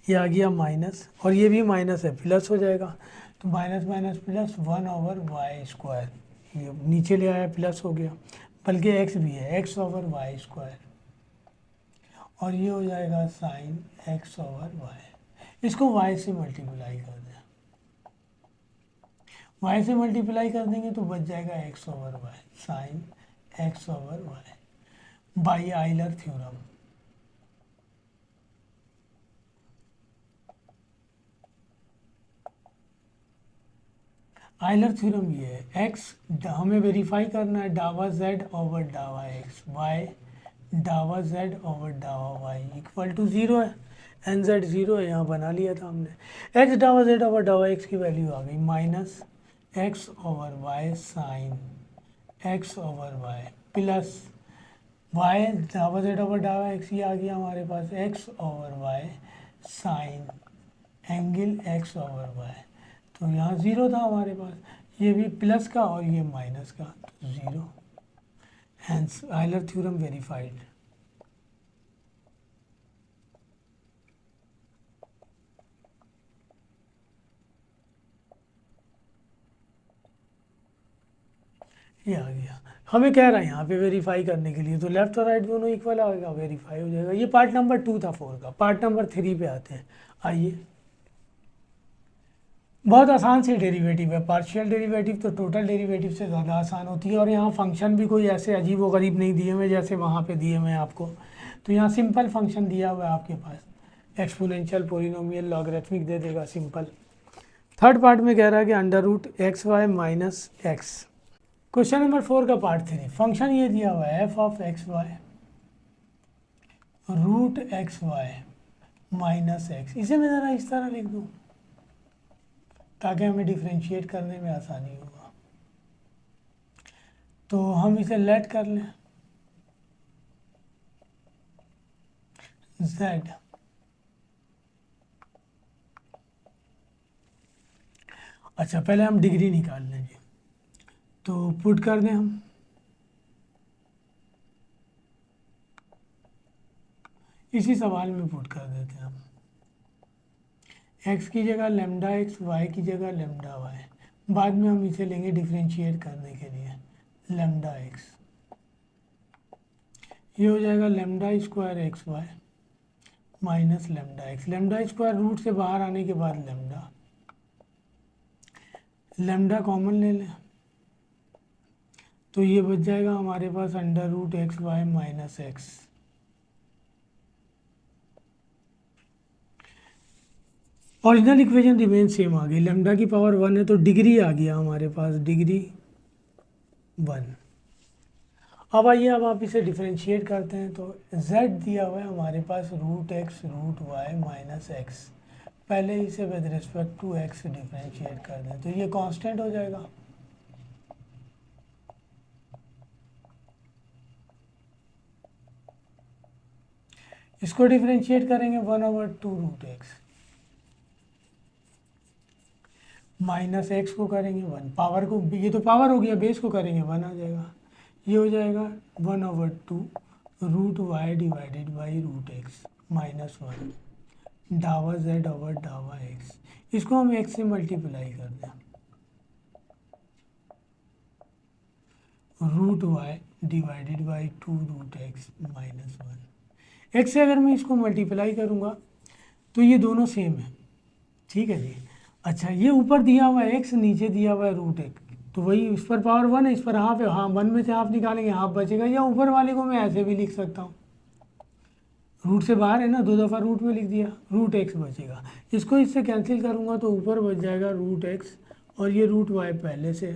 Speaker 1: ये आ गया माइनस, और ये भी माइनस है, प्लस हो जाएगा, तो minus minus plus 1 over y square, ये नीचे ले आया प्लस हो गया, बल्कि x भी है, x ओवर वाई स्क्वायर, और ये हो जाएगा साइन x ओवर y। इसको y से मल्टीप्लाई कर दें, y से मल्टीप्लाई कर देंगे तो बच जाएगा x over y, sine x over y by Euler theorem. Euler theorem ये है, x हमें वेरीफाई करना है डावा z ओवर डावा x, y डावा z ओवर डावा y इक्वल टू 0 है, एन जेड 0 है, यहाँ बना लिया था हमने। x डावा z ओवर डावा x की वैल्यू आ गई minus x over y sine x over y plus y डावा z ओवर डावा x, ये आ गया हमारे पास x over y sine angle x over y। तो यहाँ 0 था हमारे पास, ये भी प्लस का और ये माइनस का, तो 0, हैंस आइलर थ्योरम वेरीफाइड। ये आ गया, हमें कह रहा है यहाँ पे वेरीफाई करने के लिए, तो लेफ्ट और राइट दोनों इक्वल आएगा, वेरीफाई हो जाएगा। ये पार्ट नंबर 2 था 4 का। पार्ट नंबर 3 पे आते हैं, आइए। बहुत आसान से डेरिवेटिव है, पार्शियल डेरिवेटिव तो टोटल डेरिवेटिव से ज़्यादा आसान होती है, और यहाँ फंक्शन भी कोई ऐसे अजीब व गरीब नहीं दिए हुए जैसे वहाँ पे दिए हुए हैं आपको। तो यहाँ सिंपल फंक्शन दिया हुआ है आपके पास, एक्सपोनेंशियल, पोलिनोमियल, लॉगरिथमिक दे देगा सिंपल। थर्ड पार्ट में कह रहा है कि under root x Y minus x. Question number 4 का पार्ट 3, फंक्शन ये दिया हुआ है F of x y root x Y minus x. इसे मैं ज़रा इस तरह लिख दूँ ताकि हमें डिफ्रेंशिएट करने में आसानी होगा। तो हम इसे लेट कर लें z, अच्छा पहले हम डिग्री निकाल लेंगे, तो पुट कर दें हम, इसी सवाल में पुट कर देते हैं हम, x की जगह लेमडा x, y की जगह लेमडा y, बाद में हम इसे लेंगे डिफ्रेंशिएट करने के लिए लेमडा x, ये हो जाएगा lambda square x Y minus lambda x. Lambda square root से बाहर आने के बाद लेमडा कॉमन ले लें, तो ये बच जाएगा हमारे पास under root x Y minus X. Original equation remain same आ गई, लेमडा की पावर 1 है तो डिग्री आ गया हमारे पास, डिग्री 1। अब आइए, अब आप इसे डिफरेंशिएट करते हैं, तो z दिया हुआ है हमारे पास root x root Y minus X. पहले इसे with respect to x differentiate कर दें, तो ये कांस्टेंट हो जाएगा, इसको डिफरेंशिएट करेंगे 1/2 रूट एक्स माइनस एक्स को करेंगे 1, पावर को, ये तो पावर हो गया, बेस को करेंगे 1 आ जाएगा, ये हो जाएगा 1/2 root y divided by root x minus 1 डावा z ओवर डावा x। इसको हम x से मल्टीप्लाई कर दें, root y divided by 2 root x minus 1। x से अगर मैं इसको मल्टीप्लाई करूँगा तो ये दोनों सेम है, ठीक है जी। अच्छा, ये ऊपर दिया हुआ है x, नीचे दिया हुआ है रूट एक्स, तो वही इस पर पावर 1 है, इस पर हाफ है, हाँ 1 में से हाफ निकालेंगे, हाफ बचेगा, या ऊपर वाले को मैं ऐसे भी लिख सकता हूँ, रूट से बाहर है ना, 2 दफ़ा रूट में लिख दिया, रूट एक्स बचेगा। इसको इससे कैंसिल करूँगा तो ऊपर बच जाएगा रूट एक्स, और ये रूट वाई पहले से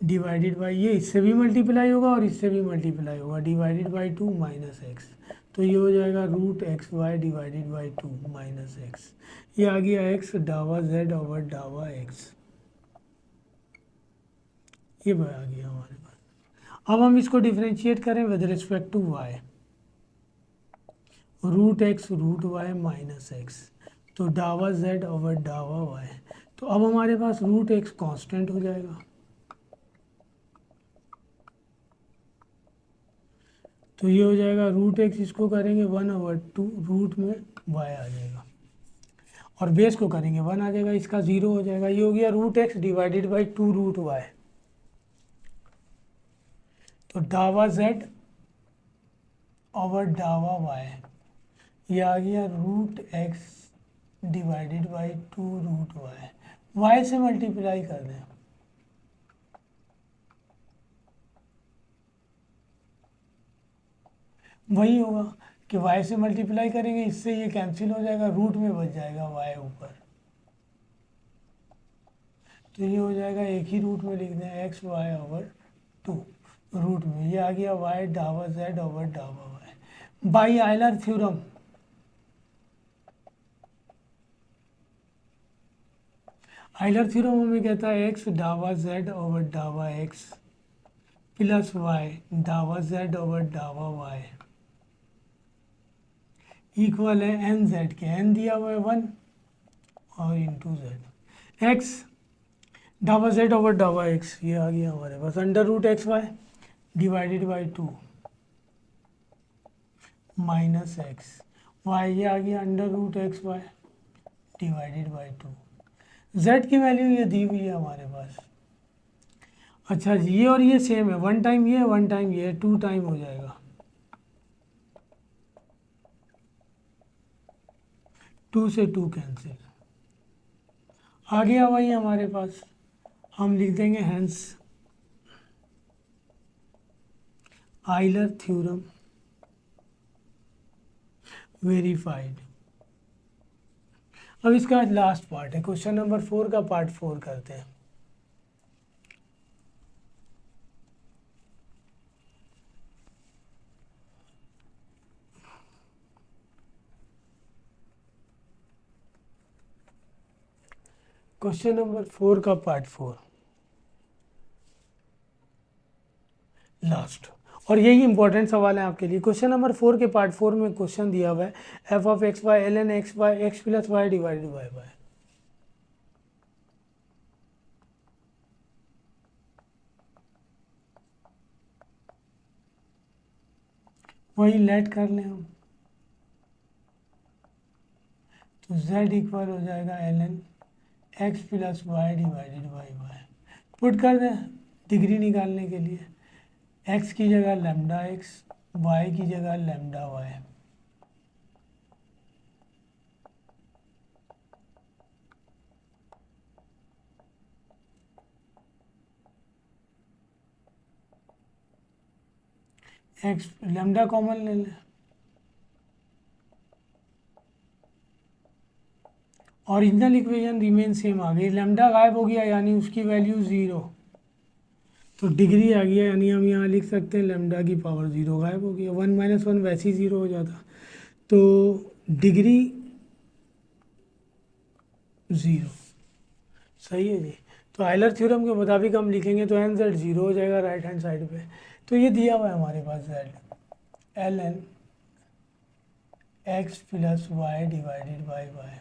Speaker 1: डिवाइडेड बाई, ये इससे भी मल्टीप्लाई होगा और इससे भी मल्टीप्लाई होगा, डिवाइडेड बाई 2 माइनस एक्स, तो ये हो जाएगा root x Y divided by 2 minus x. ये आ गया x डावा z ओवर डावा x, ये आ गया हमारे पास। अब हम इसको डिफरेंशिएट करें with respect to y, root x root Y minus x, तो डावा z ओवर डावा y, तो अब हमारे पास रूट एक्स कॉन्स्टेंट हो जाएगा, तो ये हो जाएगा रूट एक्स, इसको करेंगे 1/2 रूट में वाई आ जाएगा, और बेस को करेंगे 1 आ जाएगा, इसका 0 हो जाएगा। ये हो गया root x divided by 2 root y. तो डावा जेड ओवर डावा वाई, ये आ गया root x divided by 2 root y. Y से मल्टीप्लाई कर दें, वही होगा कि वाई से मल्टीप्लाई करेंगे, इससे ये कैंसिल हो जाएगा, रूट में बच जाएगा वाई ऊपर, तो ये हो जाएगा एक ही रूट में लिख दें एक्स वाई ओवर 2 रूट में, ये आ गया वाई डावा जेड ओवर डावा Y by Euler theorem. Euler theorem हमें कहता है एक्स डावा जेड ओवर डावा एक्स प्लस वाई डावा जेड ओवर डावा वाई इक्वल है एन जेड के, एन दिया हुआ है 1 और इंटू जेड, एक्स डावा जेड ओवर डावा एक्स, ये आ गया हमारे पास under root x Y divided by 2 minus X Y, ये आ गया under root x Y divided by 2। Z की वैल्यू ये दी हुई है हमारे पास। अच्छा जी, ये और ये सेम है, 1 टाइम ये 1 टाइम ये 2 टाइम हो जाएगा, 2 से 2 कैंसिल, आ गया वही हमारे पास, हम लिख देंगे हेंस आयलर थ्योरम वेरीफाइड। अब इसका लास्ट पार्ट है, क्वेश्चन नंबर 4 का पार्ट 4 करते हैं। क्वेश्चन नंबर 4 का पार्ट 4 लास्ट, और यही इंपॉर्टेंट सवाल है आपके लिए। क्वेश्चन नंबर 4 के पार्ट 4 में क्वेश्चन दिया हुआ है F of x y l N x y x plus Y divided by y. वही लेट कर लें हम, तो z इक्वल हो जाएगा l N x plus Y divided by y, put कर दें डिग्री निकालने के लिए, x की जगह लैम्डा एक्स, y की जगह lambda y, x lambda common ले लें, ओरिजिनल इक्वेशन रिमेन सेम आ गई, लैम्डा गायब हो गया यानी उसकी वैल्यू 0, तो डिग्री आ गया, यानी हम यहाँ लिख सकते हैं लैम्डा की पावर 0 गायब हो गया, 1 माइनस 1 वैसे ही 0 हो जाता, तो डिग्री 0। सही है जी। तो आयलर थ्योरम के मुताबिक हम लिखेंगे तो एन जेड 0 हो जाएगा राइट हैंड साइड पे। तो ये दिया हुआ है हमारे पास Z L N x plus Y divided by Y,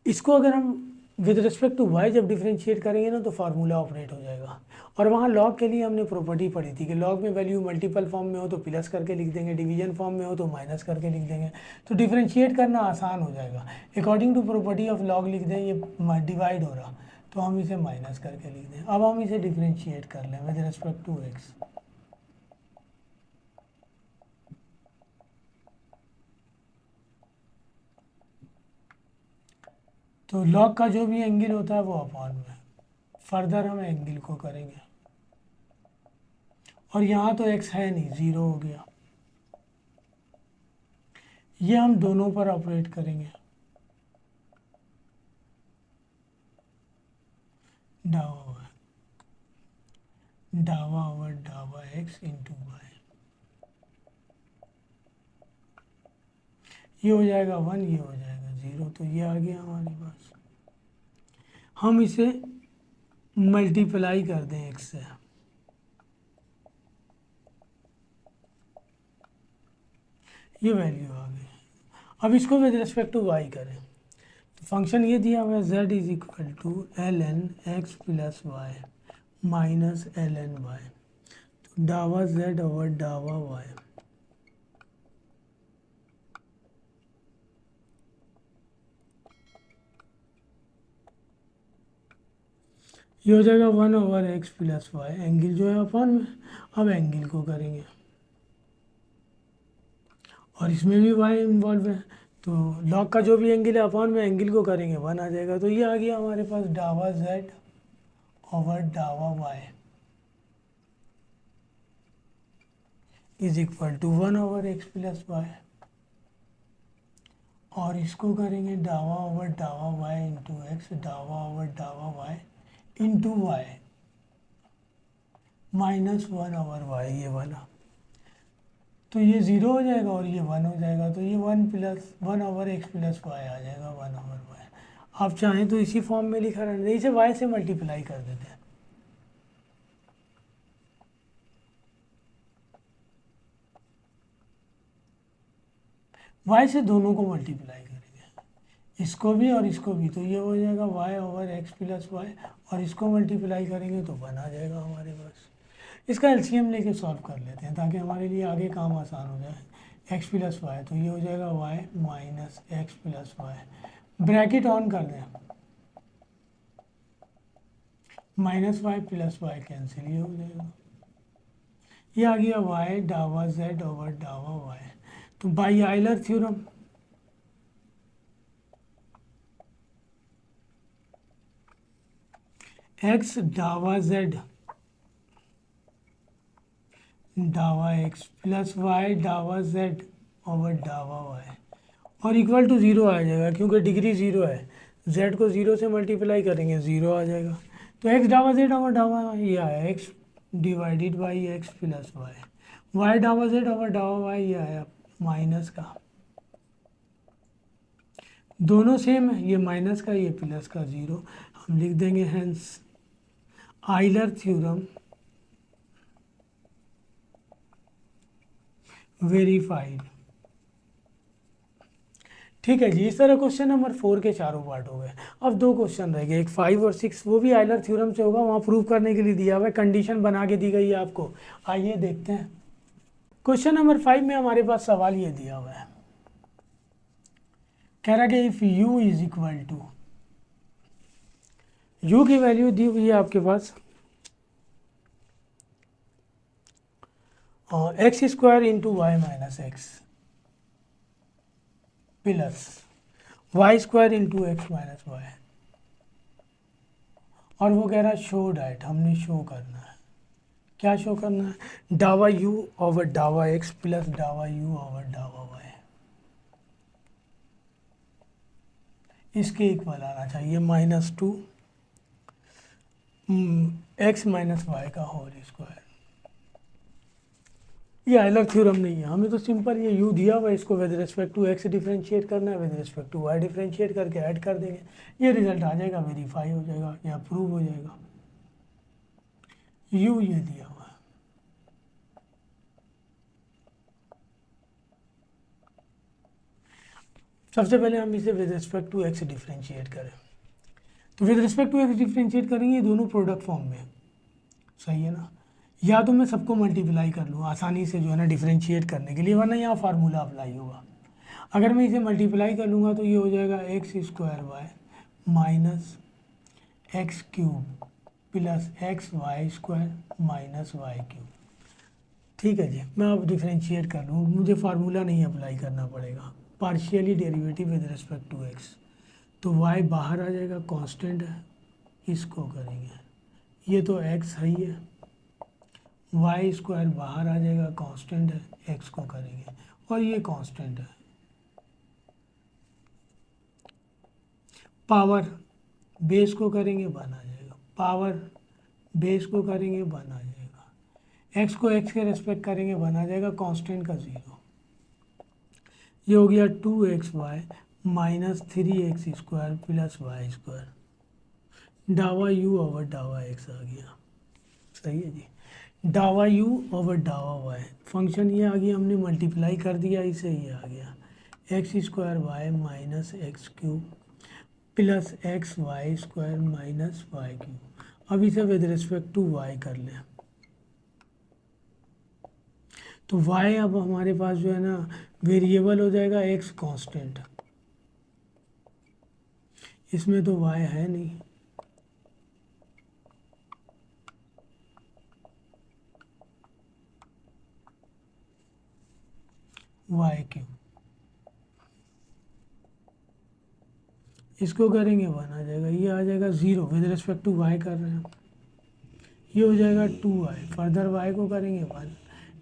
Speaker 1: इसको अगर हम विद रिस्पेक्ट टू वाई जब डिफरेंशिएट करेंगे ना तो फार्मूला ऑपरेट हो जाएगा। और वहाँ लॉग के लिए हमने प्रॉपर्टी पढ़ी थी कि लॉग में वैल्यू मल्टीपल फॉर्म में हो तो प्लस करके लिख देंगे, डिवीजन फॉर्म में हो तो माइनस करके लिख देंगे, तो डिफरेंशिएट करना आसान हो जाएगा। According to property of log लिख दें, ये डिवाइड हो रहा तो हम इसे माइनस करके लिख दें। अब हम इसे डिफरेंशिएट कर लें विद रिस्पेक्ट टू एक्स, तो लॉग का जो भी एंगल होता है वो अपॉन में, फर्दर हम एंगल को करेंगे, और यहाँ तो एक्स है नहीं 0 हो गया, ये हम दोनों पर ऑपरेट करेंगे, डावा ओवर डावा एक्स इंटू वाई, ये हो जाएगा 1, ये हो जाएगा 0, तो ये आ गया हमारे पास। हम इसे मल्टीप्लाई कर दें एक्स से, ये वैल्यू आ गई। अब इसको विद रिस्पेक्ट टू वाई करें फंक्शन ये दिया हुआ है z is equal to l N x plus y minus l n y, तो डावा z ओवर डावा y, ये हो जाएगा 1/x प्लस वाई, एंगल जो है अपॉन में, अब एंगल को करेंगे और इसमें भी y इन्वॉल्व है, तो लॉग का जो भी एंगल है अपॉन में एंगल को करेंगे 1 आ जाएगा। तो ये आ गया हमारे पास डावा z ओवर डावा y is equal to 1/x plus y, और इसको करेंगे डावा ओवर डावा y इंटू एक्स, डावा ओवर डावा y into y minus 1/y, ये वाला, तो ये 0 हो जाएगा और ये 1 हो जाएगा, तो ये 1/x प्लस वाई आ जाएगा 1/y। आप चाहें तो इसी फॉर्म में लिखा रहने दें, इसे y से मल्टीप्लाई कर देते हैं, y से दोनों को मल्टीप्लाई करेंगे, इसको भी और इसको भी, तो ये हो जाएगा y/x प्लस वाई, और इसको मल्टीप्लाई करेंगे तो 1 आ जाएगा हमारे पास। इसका एलसीएम लेके सॉल्व कर लेते हैं ताकि हमारे लिए आगे काम आसान हो जाए। x प्लस वाई, तो ये हो जाएगा y minus x plus y, bracket on कर दें, minus y plus y cancel, ये हो जाएगा, ये आ गया y डावा z ओवर डावा y, तो बाई आइलर थ्योरम x डावा z डावा x प्लस वाई डावा z ओवर डावा y, और इक्वल टू 0 आ जाएगा क्योंकि डिग्री 0 है, z को 0 से मल्टीप्लाई करेंगे 0 आ जाएगा, तो x डावा z ओवर डावा ये आया x divided by x plus y, y डावा z ओवर डावा y ये आया माइनस का, दोनों सेम है, ये माइनस का ये प्लस का 0, हम लिख देंगे हेंस आइलर थ्योरम वेरीफाइड। ठीक है जी, इस तरह क्वेश्चन नंबर 4 के चारों पार्ट हो गए। अब 2 क्वेश्चन रह गए, एक 5 और 6, वो भी आइलर थ्योरम से होगा, वहाँ प्रूव करने के लिए दिया हुआ है, कंडीशन बना के दी गई है आपको। आइए देखते हैं। क्वेश्चन नंबर 5 में हमारे पास सवाल ये दिया हुआ है, कह रहा कि if u is equal to, u की वैल्यू दी हुई है आपके पास x square into y minus x plus Y square into x minus y, और वो कह रहा है शो डैट, हमने शो करना है, क्या शो करना है, डावा u ओवर डावा x प्लस डावा u ओवर डावा y, इसके इक्वल आना चाहिए -2 x माइनस वाई का होल स्क्वायर। ये आइलर थ्योरम नहीं है, हमें तो सिंपल ये u दिया हुआ है, इसको with respect to x differentiate करना है, with respect to y differentiate करके ऐड कर देंगे, ये रिजल्ट आ जाएगा, वेरीफाई हो जाएगा या प्रूव हो जाएगा। u ये दिया हुआ है, सबसे पहले हम इसे with respect to x differentiate करें, तो with respect to x differentiate करेंगे, ये दोनों प्रोडक्ट फॉर्म में, सही है ना, या तो मैं सबको मल्टीप्लाई कर लूँ आसानी से जो है ना डिफरेंशिएट करने के लिए, वरना यहाँ फार्मूला अप्लाई होगा। अगर मैं इसे मल्टीप्लाई कर लूँगा तो ये हो जाएगा x square y minus x cube plus x y square minus y cube. ठीक है जी, मैं अब डिफरेंशिएट कर लूँ, मुझे फार्मूला नहीं अप्लाई करना पड़ेगा, partially derivative with respect to x, तो वाई बाहर आ जाएगा, कांस्टेंट है, इसको करेंगे, ये तो एक्स है ही है, वाई स्क्वायर बाहर आ जाएगा, कांस्टेंट है, एक्स को करेंगे और ये कांस्टेंट है, पावर बेस को करेंगे 1 आ जाएगा, पावर बेस को करेंगे 1 आ जाएगा, एक्स को एक्स के रेस्पेक्ट करेंगे 1 आ जाएगा, कांस्टेंट का 0, ये हो गया 2x y minus 3x square plus Y square, डावा u ओवर डावा x आ गया, सही है जी, डावा u ओवर डावा y, फंक्शन ये आ गया, हमने मल्टीप्लाई कर दिया इसे, ये आ गया x square y minus x cube plus x y square minus y cube. अब इसे विद रिस्पेक्ट टू वाई कर लें, तो वाई अब हमारे पास जो है ना वेरिएबल हो जाएगा, एक्स कांस्टेंट। इसमें तो वाई है नहीं, वाई क्यूब। इसको करेंगे 1 आ जाएगा, ये आ जाएगा 0, विद रिस्पेक्ट टू वाई कर रहे हैं। ये हो जाएगा 2y, फर्दर y को करेंगे 1,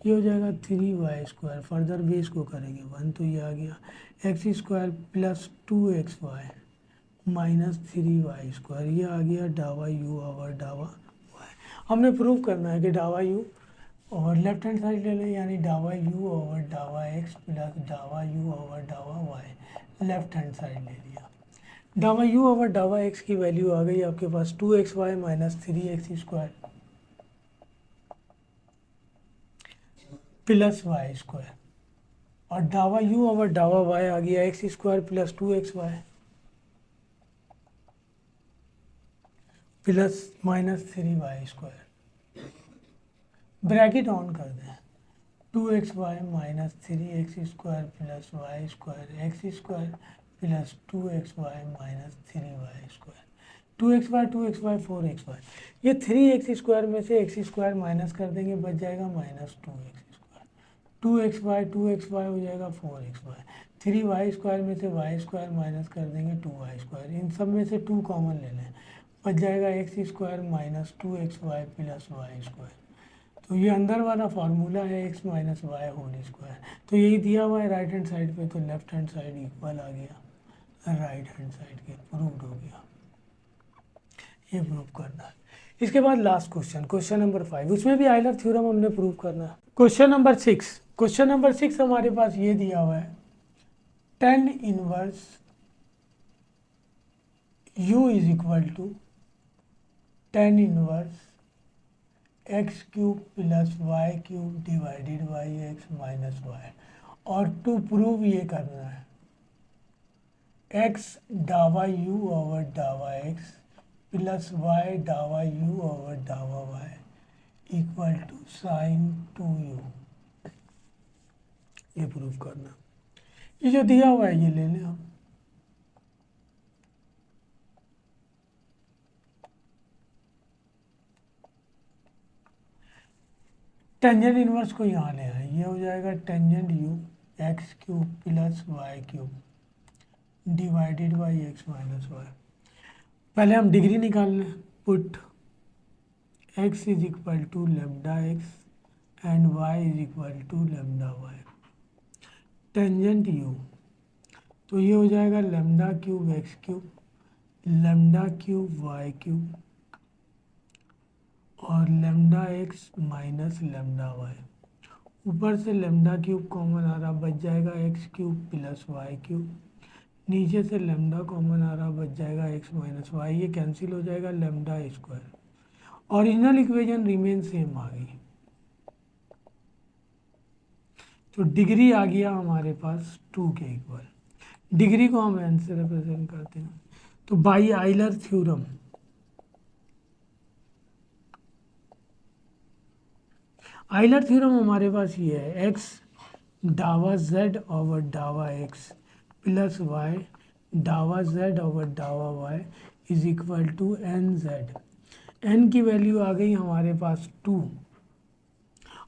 Speaker 1: ये हो जाएगा 3y स्क्वायर, फर्दर बेस को करेंगे 1, तो ये आ गया x square plus 2xy minus 3y square. ये आ गया डावा u ओवर डावा y। हमने प्रूव करना है कि डावा u और लेफ्ट हैंड साइड ले लें, यानी डावा u ओवर डावा x प्लस डावा u ओवर डावा y, लेफ्ट हैंड साइड ले लिया। डावा u ओवर डावा x की वैल्यू आ गई आपके पास 2xy minus 3x square plus Y square, और डावा u ओवर डावा y आ गया x square plus 2xy plus minus 3y square. Bracket on कर दें, 2xy minus 3x square plus Y square x square plus 2xy minus 3y square. 2xy 4xy, ये 3x square में से x square minus कर देंगे, बच जाएगा minus 2xy हो जाएगा 4xy। 3y स्क्वायर में से y स्क्वायर माइनस कर देंगे 2y स्क्वायर, इन सब में से 2 कॉमन ले लें, बच जाएगा x square minus 2xy plus Y square. तो ये अंदर वाला फार्मूला है x minus y whole square. तो यही दिया हुआ है राइट हैंड साइड पे, तो लेफ्ट हैंड साइड इक्वल आ गया राइट हैंड साइड के, प्रूव्ड हो गया। ये प्रूव करना है। इसके बाद लास्ट क्वेश्चन, क्वेश्चन नंबर 5, उसमें भी आयलर थ्योरम हमने प्रूव करना है। क्वेश्चन नंबर 6 हमारे पास ये दिया हुआ है, tan inverse u is equal to tan inverse x cube plus y cube divided by x minus y. और टू प्रूव ये करना है एक्स डावा u ओवर डावा एक्स प्लस वाई डावा u ओवर डावा Y equal to sine 2u। ये prove करना, ये जो दिया हुआ है ये ले लें आप। टेंजेंट इनवर्स को यहाँ ले आए, ये हो जाएगा tangent u x cube plus y cube divided by x minus y. पहले हम डिग्री निकाल लें, put x is equal to lambda x and y is equal to lambda y. Tangent u, तो ये हो जाएगा lambda cube x cube lambda cube y cube और lambda x minus lambda y. ऊपर से लेमडा क्यूब कॉमन आ रहा, बच जाएगा x cube plus y cube. नीचे से लेमडा कॉमन आ रहा, बच जाएगा एक्स माइनस वाई, ये कैंसिल हो जाएगा lambda square. Original equation remain same आ गई, तो डिग्री आ गया हमारे पास 2 के इक्वल। डिग्री को हम एन से रिप्रेजेंट करते हैं, तो बाई आयलर थ्योरम हमारे पास ये है, एक्स डावा जेड ओवर डावा एक्स प्लस वाई डावा जेड ओवर डावा y is equal to n z. N की वैल्यू आ गई हमारे पास 2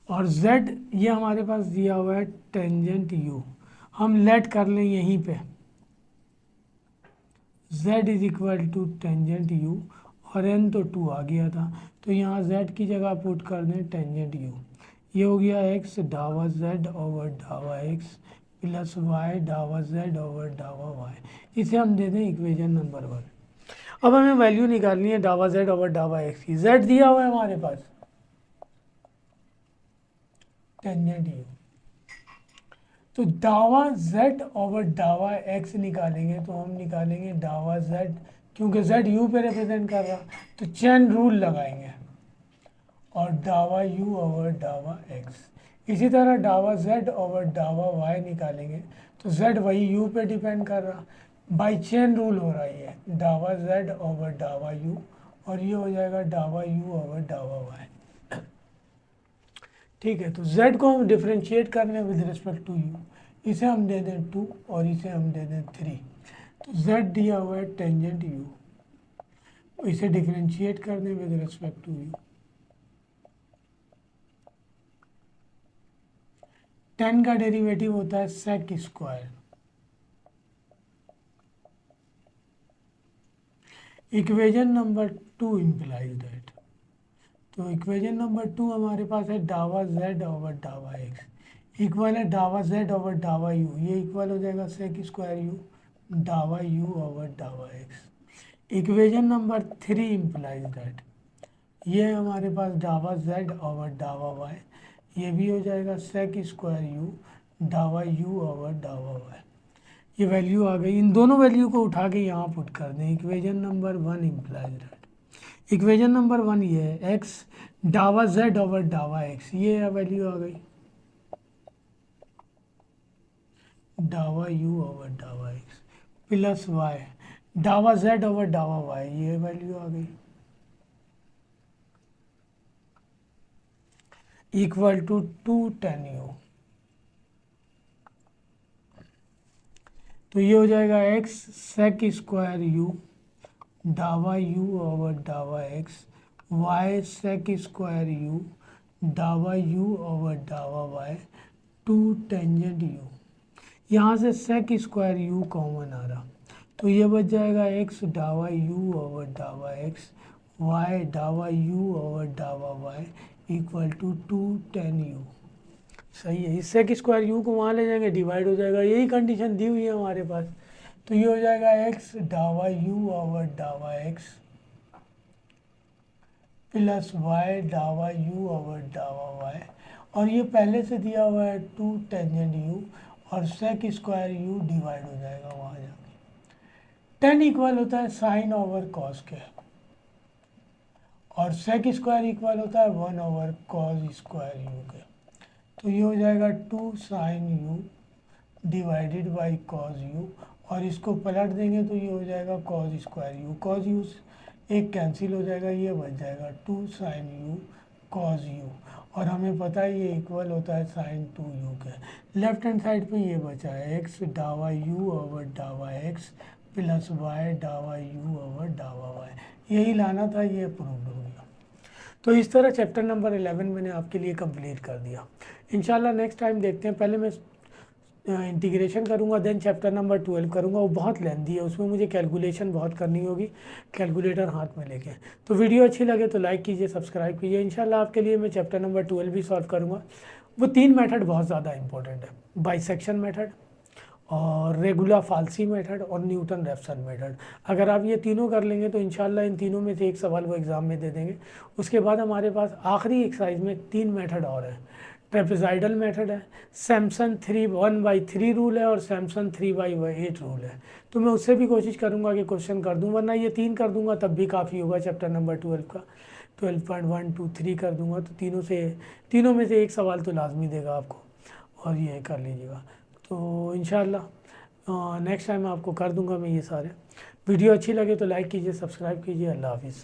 Speaker 1: और z ये हमारे पास दिया हुआ है टेंजेंट u। हम लेट कर लें यहीं पे, z is equal to tangent u और n तो 2 आ गया था, तो यहाँ z की जगह पुट कर दें टेंजेंट u। ये हो गया x डावा z ओवर डावा x प्लस y डावा z ओवर डावा y। इसे हम दे दें इक्वेशन नंबर 1। अब हमें वैल्यू निकालनी है डावा z ओवर डावा x की। z दिया हुआ है हमारे पास टेंजेंट u, तो डावा z ओवर डावा x निकालेंगे, तो हम निकालेंगे डावा z, क्योंकि z u पे रिप्रेजेंट कर रहा, तो चेन रूल लगाएंगे और डावा u ओवर डावा x। इसी तरह डावा z ओवर डावा y निकालेंगे, तो z वही u पे डिपेंड कर रहा, बाई चेन रूल हो रहा है, डावा जेड ओवर डावा यू, और ये हो जाएगा डावा यू ओवर डावा वाई। ठीक है, तो z को हम डिफ्रेंशिएट कर लें विद रिस्पेक्ट टू u, इसे हम दे दें 2 और इसे हम दे दें 3। तो z दिया हुआ है टेंजेंट u, इसे डिफ्रेंशिएट कर दें with respect to u। tan का डेरिवेटिव होता है sec square. Equation number 2 implies that, तो इक्वेशन नंबर 2 हमारे पास है डावा z ओवर डावा x इक्वल है डावा z ओवर डावा u, ये इक्वल हो जाएगा sec स्क्वायर u डावा u ओवर डावा x। Equation number 3 implies that, ये हमारे पास डावा z ओवर डावा y, ये भी हो जाएगा sec स्क्वायर u डावा u ओवर डावा y। ये वैल्यू आ गई, इन दोनों वैल्यू को उठा के यहाँ पुट कर दें। Equation number 1 implies that, equation number 1 ये है x डावा z ओवर डावा x, ये वैल्यू आ गई डावा u ओवर डावा x प्लस y डावा z ओवर डावा y, ये वैल्यू आ गई इक्वल टू 2 tan u। तो ये हो जाएगा x sec स्क्वायर u डावा u ओवर डावा x, y sec square u डावा u ओवर डावा y 2 टेंजेंट u। यहाँ से sec स्क्वायर u कॉमन आ रहा, तो ये बच जाएगा x डावा u ओवर डावा x, y डावा u ओवर डावा y equal to 2 tan u। सही है, इससे कि स्क्वायर यू को वहाँ ले जाएंगे डिवाइड हो जाएगा, यही कंडीशन दी हुई है हमारे पास। तो ये हो जाएगा x डावा u ओवर डावा x प्लस y डावा u ओवर डावा y, और ये पहले से दिया हुआ है 2 टेंजेंट u, और sec स्क्वायर u डिवाइड हो जाएगा वहाँ जाके। tan इक्वल होता है साइन ओवर कॉस के, और sec स्क्वायर इक्वल होता है 1 ओवर कॉस स्क्वायर u के। तो ये हो जाएगा 2 sine u divided by cos u, और इसको पलट देंगे तो ये हो जाएगा cos square u, cos u एक कैंसिल हो जाएगा, ये बच जाएगा 2 साइन u कॉस u, और हमें पता है ये इक्वल होता है साइन 2u के। लेफ्ट हैंड साइड पे ये बचा है x डावा u ओवर डावा x प्लस y डावा u ओवर डावा y, यही लाना था, ये प्रूव्ड हो गया। तो इस तरह चैप्टर नंबर 11 मैंने आपके लिए कंप्लीट कर दिया। इंशाल्लाह नेक्स्ट टाइम देखते हैं, पहले मैं इंटीग्रेशन करूंगा, देन चैप्टर नंबर 12 करूंगा, वो बहुत लेंथी है, उसमें मुझे कैलकुलेशन बहुत करनी होगी, कैलकुलेटर हाथ में लेके। तो वीडियो अच्छी लगे तो लाइक कीजिए, सब्सक्राइब कीजिए। इंशाल्लाह आपके लिए मैं चैप्टर नंबर 12 भी सॉल्व करूँगा। वो 3 मेथड बहुत ज़्यादा इंपॉर्टेंट है, बाइसेक्शन मेथड और रेगुलर फाल्सी मेथड और न्यूटन रेफसन मेथड। अगर आप ये तीनों कर लेंगे तो इंशाल्लाह इन तीनों में से एक सवाल वो एग्ज़ाम में दे देंगे। उसके बाद हमारे पास आखिरी एक्सरसाइज में 3 मेथड और हैं। ट्रेपेजाइडल मेथड है, सैमसन 1/3 रूल है, और सैमसन 3/8 रूल है। तो मैं उससे भी कोशिश करूँगा कि क्वेश्चन कर दूँ, वरना ये 3 कर दूँगा तब भी काफ़ी होगा। चैप्टर नंबर 12 का 12.1, 2, 3 कर दूँगा तो तीनों में से एक सवाल तो लाजमी देगा आपको, और ये कर लीजिएगा। तो इंशाल्लाह नेक्स्ट टाइम आपको कर दूंगा मैं ये सारे। वीडियो अच्छी लगे तो लाइक कीजिए, सब्सक्राइब कीजिए। अल्लाह हाफिज़।